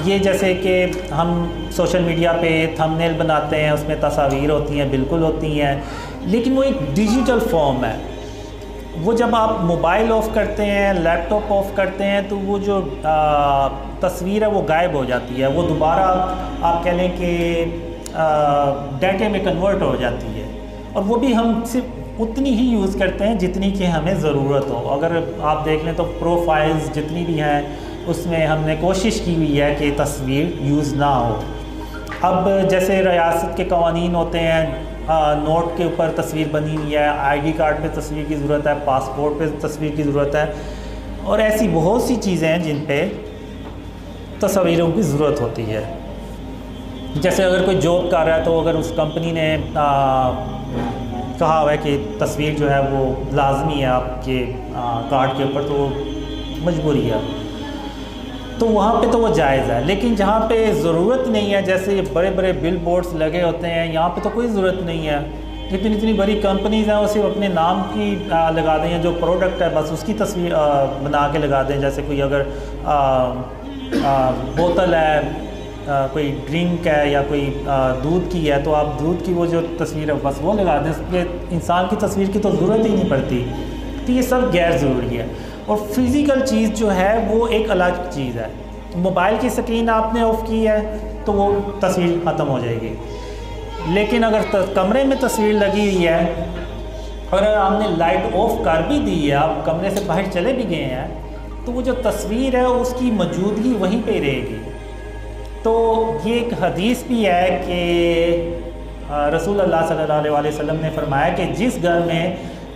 یہ جیسے کہ ہم سوشل میڈیا پہ تھمبنیل بناتے ہیں، اس میں تصاویر ہوتی ہیں، بالکل ہوتی ہیں، لیکن وہ ایک ڈیجیٹل فارم ہے۔ وہ جب آپ موبائل آف کرتے ہیں، لیپ ٹاپ آف کرتے ہیں، تو وہ جو تصویر ہے وہ غائب ہو جاتی ہے، وہ دوبارہ آپ کہہ لیں کہ ڈیٹے میں کنورٹ ہو جاتی ہے، اور وہ بھی ہم صرف اتنی ہی یوز کرتے ہیں جتنی کہ ہمیں ضرورت ہو۔ اگر آپ دیکھ لیں تو پروفائلز جتنی بھی ہیں اس میں ہم نے کوشش کی ہوئی ہے کہ تصویر یوز نہ ہو۔ اب جیسے ریاست کے قوانین ہوتے ہیں، نوٹ کے اوپر تصویر بنی ہوئی ہے، آئی ڈی کارڈ پہ تصویر کی ضرورت ہے، پاسپورٹ پہ تصویر کی ضرورت ہے، اور ایسی بہت سی چیزیں ہیں جن پہ تصویروں کی ضرورت ہوتی ہے۔ جیسے اگر کوئی جاب کر رہا ہے تو اگر اس کمپنی نے کہا ہوا ہے کہ تصویر جو ہے وہ لازمی ہے آپ کے کارڈ کے اوپر، تو وہ مجبوری ہے، تو وہاں پہ تو وہ جائز ہے۔ لیکن جہاں پہ ضرورت نہیں ہے، جیسے یہ بڑے بڑے بل بورڈز لگے ہوتے ہیں، یہاں پہ تو کوئی ضرورت نہیں ہے۔ اتنی بڑی کمپنیز ہیں، وہ صرف اپنے نام کی لگا دیں، جو پروڈکٹ ہے بس اس کی تصویر بنا کے لگا دیں۔ جیسے کوئی اگر بوتل ہے، کوئی ڈرنک ہے، یا کوئی دودھ کی ہے، تو آپ دودھ کی وہ جو تصویر ہے بس وہ لگا دیں، اس کے انسان کی تصویر کی تو ضرورت ہی نہیں پڑتی۔ تو یہ سب غیر ضروری ہے، اور فزیکل چیز جو ہے وہ ایک الگ چیز ہے۔ موبائل کی سکرین آپ نے آف کی ہے تو وہ تصویر ختم ہو جائے گی، لیکن اگر کمرے میں تصویر لگی ہوئی ہے اور اگر آپ نے لائٹ آف کر بھی دی ہے، آپ کمرے سے باہر چلے بھی گئے ہیں، تو وہ جو تصویر ہے اس کی موجودگی وہیں پہ رہے گی۔ تو یہ ایک حدیث بھی ہے کہ رسول اللہ صلی اللہ علیہ وسلم نے فرمایا کہ جس گھر میں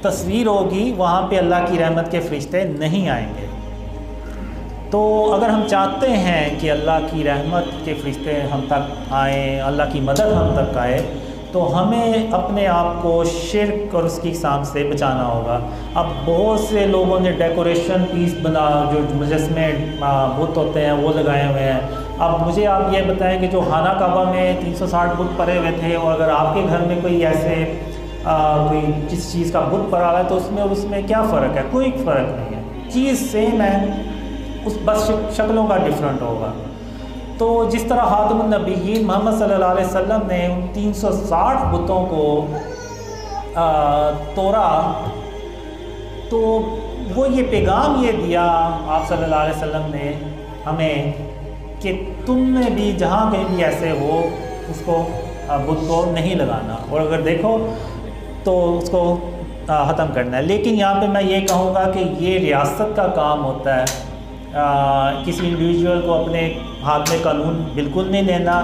تصویر ہوگی وہاں پہ اللہ کی رحمت کے فرشتے نہیں آئیں گے۔ تو اگر ہم چاہتے ہیں کہ اللہ کی رحمت کے فرشتے ہم تک آئیں، اللہ کی مدد ہم تک آئے، تو ہمیں اپنے آپ کو شرک اور اس کی اقسام سے بچانا ہوگا۔ اب بہت سے لوگوں نے ڈیکوریشن پیس بنا، جو مجسمے بت ہوتے ہیں وہ لگائے ہوئے ہیں۔ اب مجھے آپ یہ بتائیں کہ جو خانہ کعبہ میں 360 بت پڑے ہوئے تھے، اور اگر آپ کے گھر میں کوئی ایسے کوئی کس چیز کا بت پڑا ہوا ہے تو اس میں کیا فرق ہے؟ کوئی فرق نہیں ہے، چیز سیم ہے، اس بس شکلوں کا ڈفرینٹ ہوگا۔ تو جس طرح خاتم النبیین محمد صلی اللہ علیہ وسلم نے ان 360 بتوں کو توڑا، تو وہ یہ پیغام یہ دیا آپ صلی اللہ علیہ وسلم نے ہمیں کہ تم نے بھی جہاں کہیں بھی ایسے ہو اس کو بت کو نہیں لگانا، اور اگر دیکھو تو اس کو ختم کرنا ہے۔ لیکن یہاں پہ میں یہ کہوں گا کہ یہ ریاست کا کام ہوتا ہے، کسی انڈیویجول کو اپنے ہاتھ میں قانون بالکل نہیں لینا،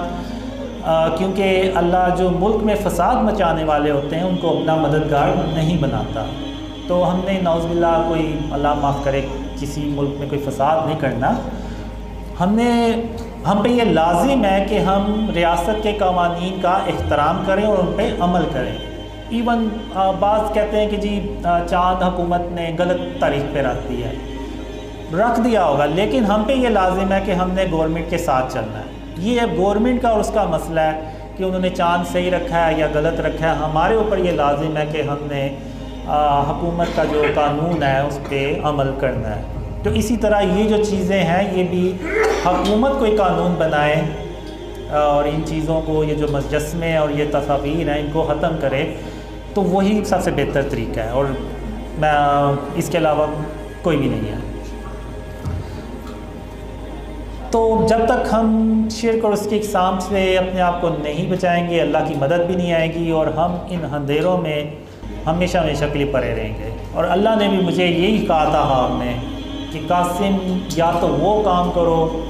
کیونکہ اللہ جو ملک میں فساد مچانے والے ہوتے ہیں ان کو اپنا مددگار نہیں بناتا۔ تو ہم نے نعوذ باللہ کوئی اللہ معاف کرے کسی ملک میں کوئی فساد نہیں کرنا۔ ہم پہ یہ لازم ہے کہ ہم ریاست کے قوانین کا احترام کریں اور ان پہ عمل کریں۔ ایون بعض کہتے ہیں کہ جی چاند حکومت نے غلط تاریخ پہ رکھ دیا ہے، رکھ دیا ہوگا، لیکن ہم پہ یہ لازم ہے کہ ہم نے گورنمنٹ کے ساتھ چلنا ہے۔ یہ گورنمنٹ کا اور اس کا مسئلہ ہے کہ انہوں نے چاند صحیح رکھا ہے یا غلط رکھا ہے۔ ہمارے اوپر یہ لازم ہے کہ ہم نے حکومت کا جو قانون ہے اس پہ عمل کرنا ہے۔ تو اسی طرح یہ جو چیزیں ہیں یہ بھی حکومت کوئی قانون بنائے اور ان چیزوں کو، یہ جو مجسمے اور یہ تصاویر ہیں ان کو ختم کرے، تو وہی سب سے بہتر طریقہ ہے، اور میں اس کے علاوہ کوئی بھی نہیں ہے۔ تو جب تک ہم شرک اور اس کی اقسام سے اپنے آپ کو نہیں بچائیں گے، اللہ کی مدد بھی نہیں آئے گی، اور ہم ان اندھیروں میں ہمیشہ ہمیشہ کے لیے پڑے رہیں گے۔ اور اللہ نے بھی مجھے یہی کہا تھا آپ نے کہ قاسم یا تو وہ کام کرو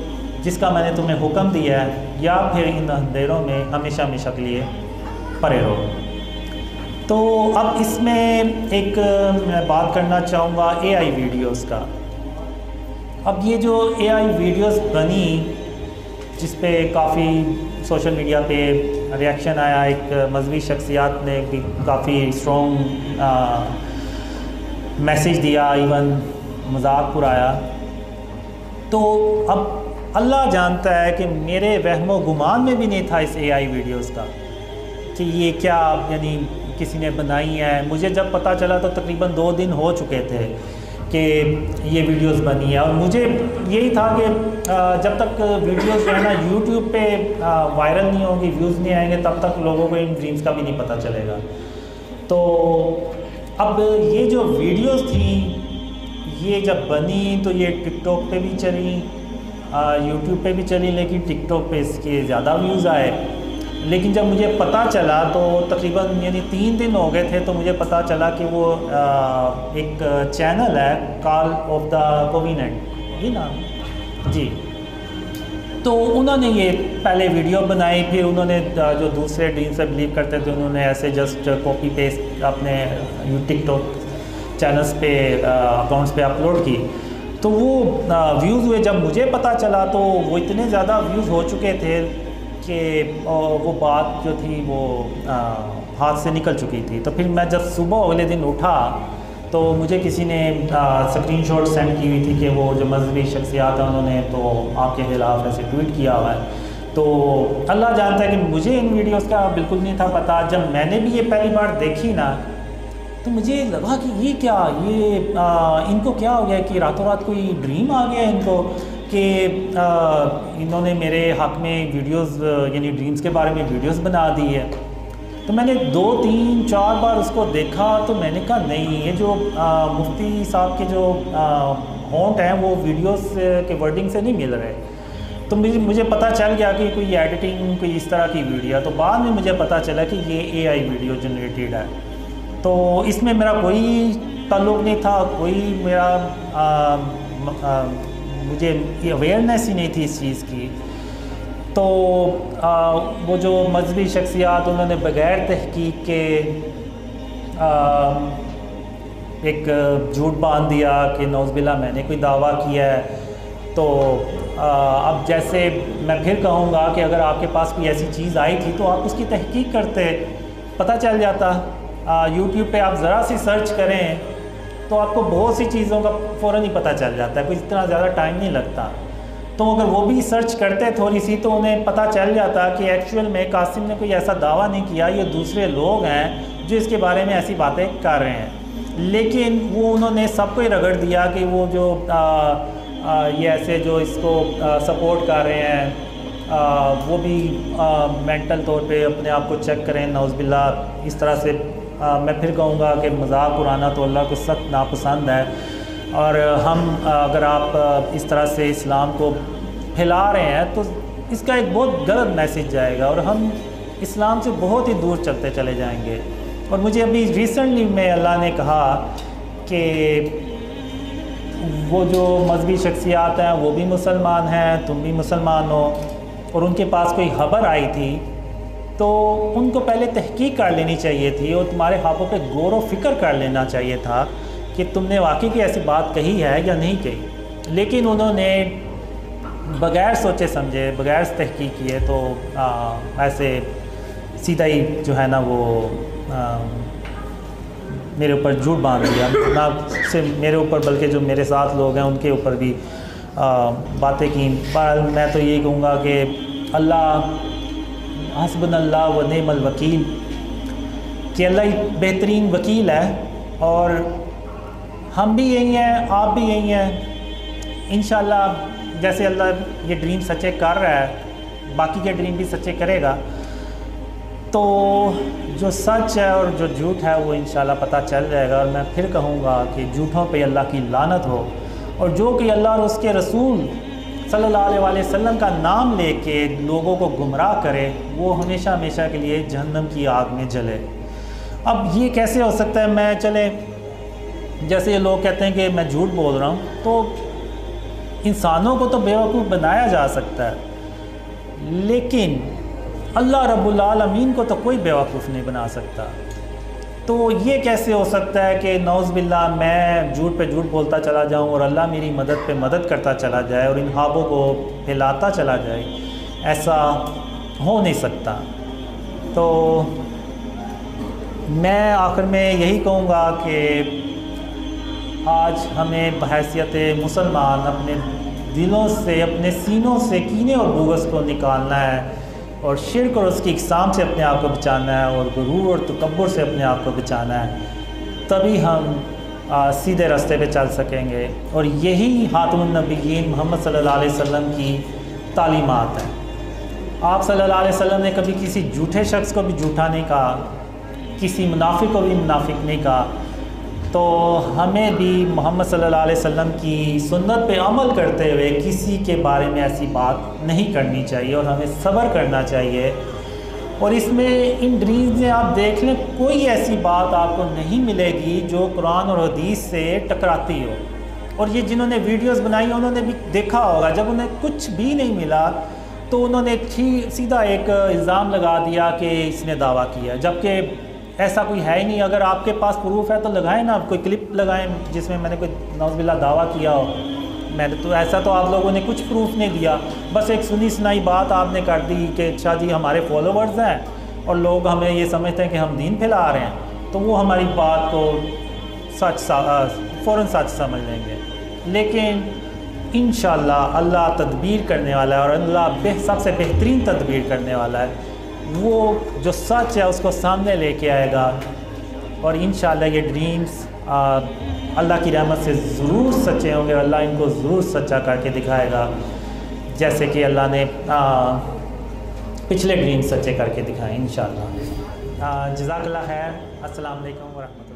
جس کا میں نے تمہیں حکم دیا ہے، یا پھر ان اندھیروں میں ہمیشہ ہمیشہ کے لیے پڑے رہو۔ تو اب اس میں ایک میں بات کرنا چاہوں گا اے آئی ویڈیوز کا۔ اب یہ جو اے آئی ویڈیوز بنی، جس پہ کافی سوشل میڈیا پہ ریاکشن آیا، ایک مذہبی شخصیات نے بھی کافی اسٹرانگ میسیج دیا، ایون مذاق اڑایا، تو اب اللہ جانتا ہے کہ میرے وہم و گمان میں بھی نہیں تھا اس اے آئی ویڈیوز کا کہ یہ کیا یعنی کسی نے بنائی ہے۔ مجھے جب پتہ چلا تو تقریباً 2 دن ہو چکے تھے کہ یہ ویڈیوز بنی ہے، اور مجھے یہی تھا کہ جب تک ویڈیوز جو ہے نا یوٹیوب پہ وائرل نہیں ہوں گی، ویوز نہیں آئیں گے، تب تک لوگوں کو ان ڈریمز کا بھی نہیں پتہ چلے گا۔ تو اب یہ جو ویڈیوز تھیں یہ جب بنی تو یہ ٹک ٹاک پہ بھی چلی، یوٹیوب پہ بھی چلی، لیکن ٹک ٹاک پہ اس کے زیادہ ویوز آئے۔ لیکن جب مجھے پتہ چلا تو تقریباً یعنی 3 دن ہو گئے تھے، تو مجھے پتہ چلا کہ وہ ایک چینل ہے کال آف دا کوویننٹ، یہ نام جی، تو انہوں نے یہ پہلے ویڈیو بنائی، پھر انہوں نے جو دوسرے ڈریم سے بلیو کرتے تھے انہوں نے ایسے جسٹ کاپی پیسٹ اپنے ٹک ٹاک چینلز پہ اکاؤنٹس پہ اپلوڈ کی، تو وہ ویوز ہوئے۔ جب مجھے پتہ چلا تو وہ اتنے زیادہ ویوز ہو چکے تھے کہ وہ بات جو تھی وہ ہاتھ سے نکل چکی تھی۔ تو پھر میں جب صبح اگلے دن اٹھا تو مجھے کسی نے اسکرین شاٹ سینڈ کی ہوئی تھی کہ وہ جو مذہبی شخصیات ہیں انہوں نے تو آپ کے خلاف ایسے ٹویٹ کیا ہوا ہے۔ تو اللہ جانتا ہے کہ مجھے ان ویڈیوز کا بالکل نہیں تھا پتہ۔ جب میں نے بھی یہ پہلی بار دیکھی نا تو مجھے لگا کہ یہ کیا، یہ ان کو کیا ہو گیا کہ راتوں رات کوئی ڈریم آ گیا ان کو کہ انہوں نے میرے حق میں ویڈیوز یعنی ڈریمز کے بارے میں ویڈیوز بنا دی ہے۔ تو میں نے 2 3 4 بار اس کو دیکھا تو میں نے کہا نہیں، یہ جو مفتی صاحب کے جو ہونٹ ہیں وہ ویڈیوز کے ورڈنگ سے نہیں مل رہے۔ تو مجھے پتہ چل گیا کہ کوئی ایڈیٹنگ کوئی اس طرح کی ویڈیو، تو بعد میں مجھے پتہ چلا کہ یہ اے آئی ویڈیو جنریٹڈ ہے، تو اس میں میرا کوئی تعلق نہیں تھا، کوئی میرا مجھے اویئرنیس ہی نہیں تھی اس چیز کی۔ تو وہ جو مذہبی شخصیات انہوں نے بغیر تحقیق کے ایک جھوٹ باندھ دیا کہ نعوذ باللہ میں نے کوئی دعویٰ کیا ہے، تو اب جیسے میں پھر کہوں گا کہ اگر آپ کے پاس کوئی ایسی چیز آئی تھی تو آپ اس کی تحقیق کرتے، پتہ چل جاتا۔ یوٹیوب پہ آپ ذرا سی سرچ کریں تو آپ کو بہت سی چیزوں کا فوراً ہی پتہ چل جاتا ہے، کوئی اتنا زیادہ ٹائم نہیں لگتا۔ تو اگر وہ بھی سرچ کرتے تھوڑی سی تو انہیں پتہ چل جاتا کہ ایکچوئل میں قاسم نے کوئی ایسا دعویٰ نہیں کیا، یہ دوسرے لوگ ہیں جو اس کے بارے میں ایسی باتیں کر رہے ہیں، لیکن وہ انہوں نے سب کو ہی رگڑ دیا کہ وہ جو یہ ایسے جو اس کو سپورٹ کر رہے ہیں وہ بھی مینٹل طور پہ اپنے آپ کو چیک کریں، نعوذ باللہ اس طرح سے۔ میں پھر کہوں گا کہ مذاق اڑانا تو اللہ کو سخت ناپسند ہے، اور ہم اگر آپ اس طرح سے اسلام کو پھیلا رہے ہیں تو اس کا ایک بہت غلط میسیج جائے گا اور ہم اسلام سے بہت ہی دور چلتے چلے جائیں گے۔ اور مجھے ابھی ریسنٹلی میں اللہ نے کہا کہ وہ جو مذہبی شخصیات ہیں وہ بھی مسلمان ہیں، تم بھی مسلمان ہو، اور ان کے پاس کوئی خبر آئی تھی تو ان کو پہلے تحقیق کر لینی چاہیے تھی اور تمہارے ہاتھوں پہ غور و فکر کر لینا چاہیے تھا کہ تم نے واقعی کی ایسی بات کہی ہے یا نہیں کہی، لیکن انہوں نے بغیر سوچے سمجھے بغیر تحقیق کیے تو ایسے سیدھا ہی جو ہے نا وہ میرے اوپر جھوٹ باندھ دیا، نہ صرف میرے اوپر بلکہ جو میرے ساتھ لوگ ہیں ان کے اوپر بھی باتیں کی۔ میں تو یہی کہوں گا کہ اللہ حسبنا اللہ و نعم الوکیل، کہ اللہ ہی بہترین وکیل ہے، اور ہم بھی یہی ہیں، آپ بھی یہی ہیں۔ انشاءاللہ جیسے اللہ یہ ڈریم سچے کر رہا ہے باقی کے ڈریم بھی سچے کرے گا، تو جو سچ ہے اور جو جھوٹ ہے وہ انشاءاللہ پتہ چل جائے گا۔ اور میں پھر کہوں گا کہ جھوٹوں پہ اللہ کی لعنت ہو، اور جو کہ اللہ اور اس کے رسول صلی اللہ علیہ وسلم کا نام لے کے لوگوں کو گمراہ کرے وہ ہمیشہ ہمیشہ کے لیے جہنم کی آگ میں جلے۔ اب یہ کیسے ہو سکتا ہے؟ میں چلے جیسے یہ لوگ کہتے ہیں کہ میں جھوٹ بول رہا ہوں، تو انسانوں کو تو بیوقوف بنایا جا سکتا ہے، لیکن اللہ رب العالمین کو تو کوئی بیوقوف نہیں بنا سکتا۔ تو یہ کیسے ہو سکتا ہے کہ نعوذ باللہ میں جھوٹ پہ جھوٹ بولتا چلا جاؤں اور اللہ میری مدد پہ مدد کرتا چلا جائے اور ان خوابوں کو پھیلاتا چلا جائے؟ ایسا ہو نہیں سکتا۔ تو میں آخر میں یہی کہوں گا کہ آج ہمیں بحیثیت مسلمان اپنے دلوں سے اپنے سینوں سے کینے اور بغض کو نکالنا ہے، اور شرک اور اس کی اقسام سے اپنے آپ کو بچانا ہے، اور غرور اور تکبر سے اپنے آپ کو بچانا ہے، تبھی ہم سیدھے راستے پہ چل سکیں گے۔ اور یہی خاتم النبیین محمد صلی اللہ علیہ وسلم کی تعلیمات ہیں۔ آپ صلی اللہ علیہ وسلم نے کبھی کسی جھوٹے شخص کو بھی جھوٹا نہیں کہا، کسی منافق کو بھی منافق نہیں کہا۔ تو ہمیں بھی محمد صلی اللہ علیہ وسلم کی سنت پہ عمل کرتے ہوئے کسی کے بارے میں ایسی بات نہیں کرنی چاہیے، اور ہمیں صبر کرنا چاہیے۔ اور اس میں ان ڈریمز میں آپ دیکھ لیں کوئی ایسی بات آپ کو نہیں ملے گی جو قرآن اور حدیث سے ٹکراتی ہو۔ اور یہ جنہوں نے ویڈیوز بنائی انہوں نے بھی دیکھا ہوگا، جب انہیں کچھ بھی نہیں ملا تو انہوں نے سیدھا ایک الزام لگا دیا کہ اس نے دعویٰ کیا، جبکہ ایسا کوئی ہے ہی نہیں۔ اگر آپ کے پاس پروف ہے تو لگائیں نا، کوئی کلپ لگائیں جس میں نے کوئی نعوذ باللہ دعویٰ کیا ہو۔ میں نے تو ایسا تو آپ لوگوں نے کچھ پروف نہیں دیا، بس ایک سنی سنائی بات آپ نے کر دی کہ اچھا جی ہمارے فالوورز ہیں اور لوگ ہمیں یہ سمجھتے ہیں کہ ہم دین پھیلا رہے ہیں، تو وہ ہماری بات کو فوراً سچ سمجھ لیں گے۔ لیکن انشاءاللہ اللہ تدبیر کرنے والا ہے، اور اللہ سب سے بہترین تدبیر کرنے والا ہے۔ وہ جو سچ ہے اس کو سامنے لے کے آئے گا، اور انشاءاللہ یہ ڈریمز اللہ کی رحمت سے ضرور سچے ہوں گے، اور اللہ ان کو ضرور سچا کر کے دکھائے گا، جیسے کہ اللہ نے پچھلے ڈریمز سچے کر کے دکھائے انشاءاللہ۔ جزاک اللہ خیر۔ السلام علیکم ورحمۃ اللہ۔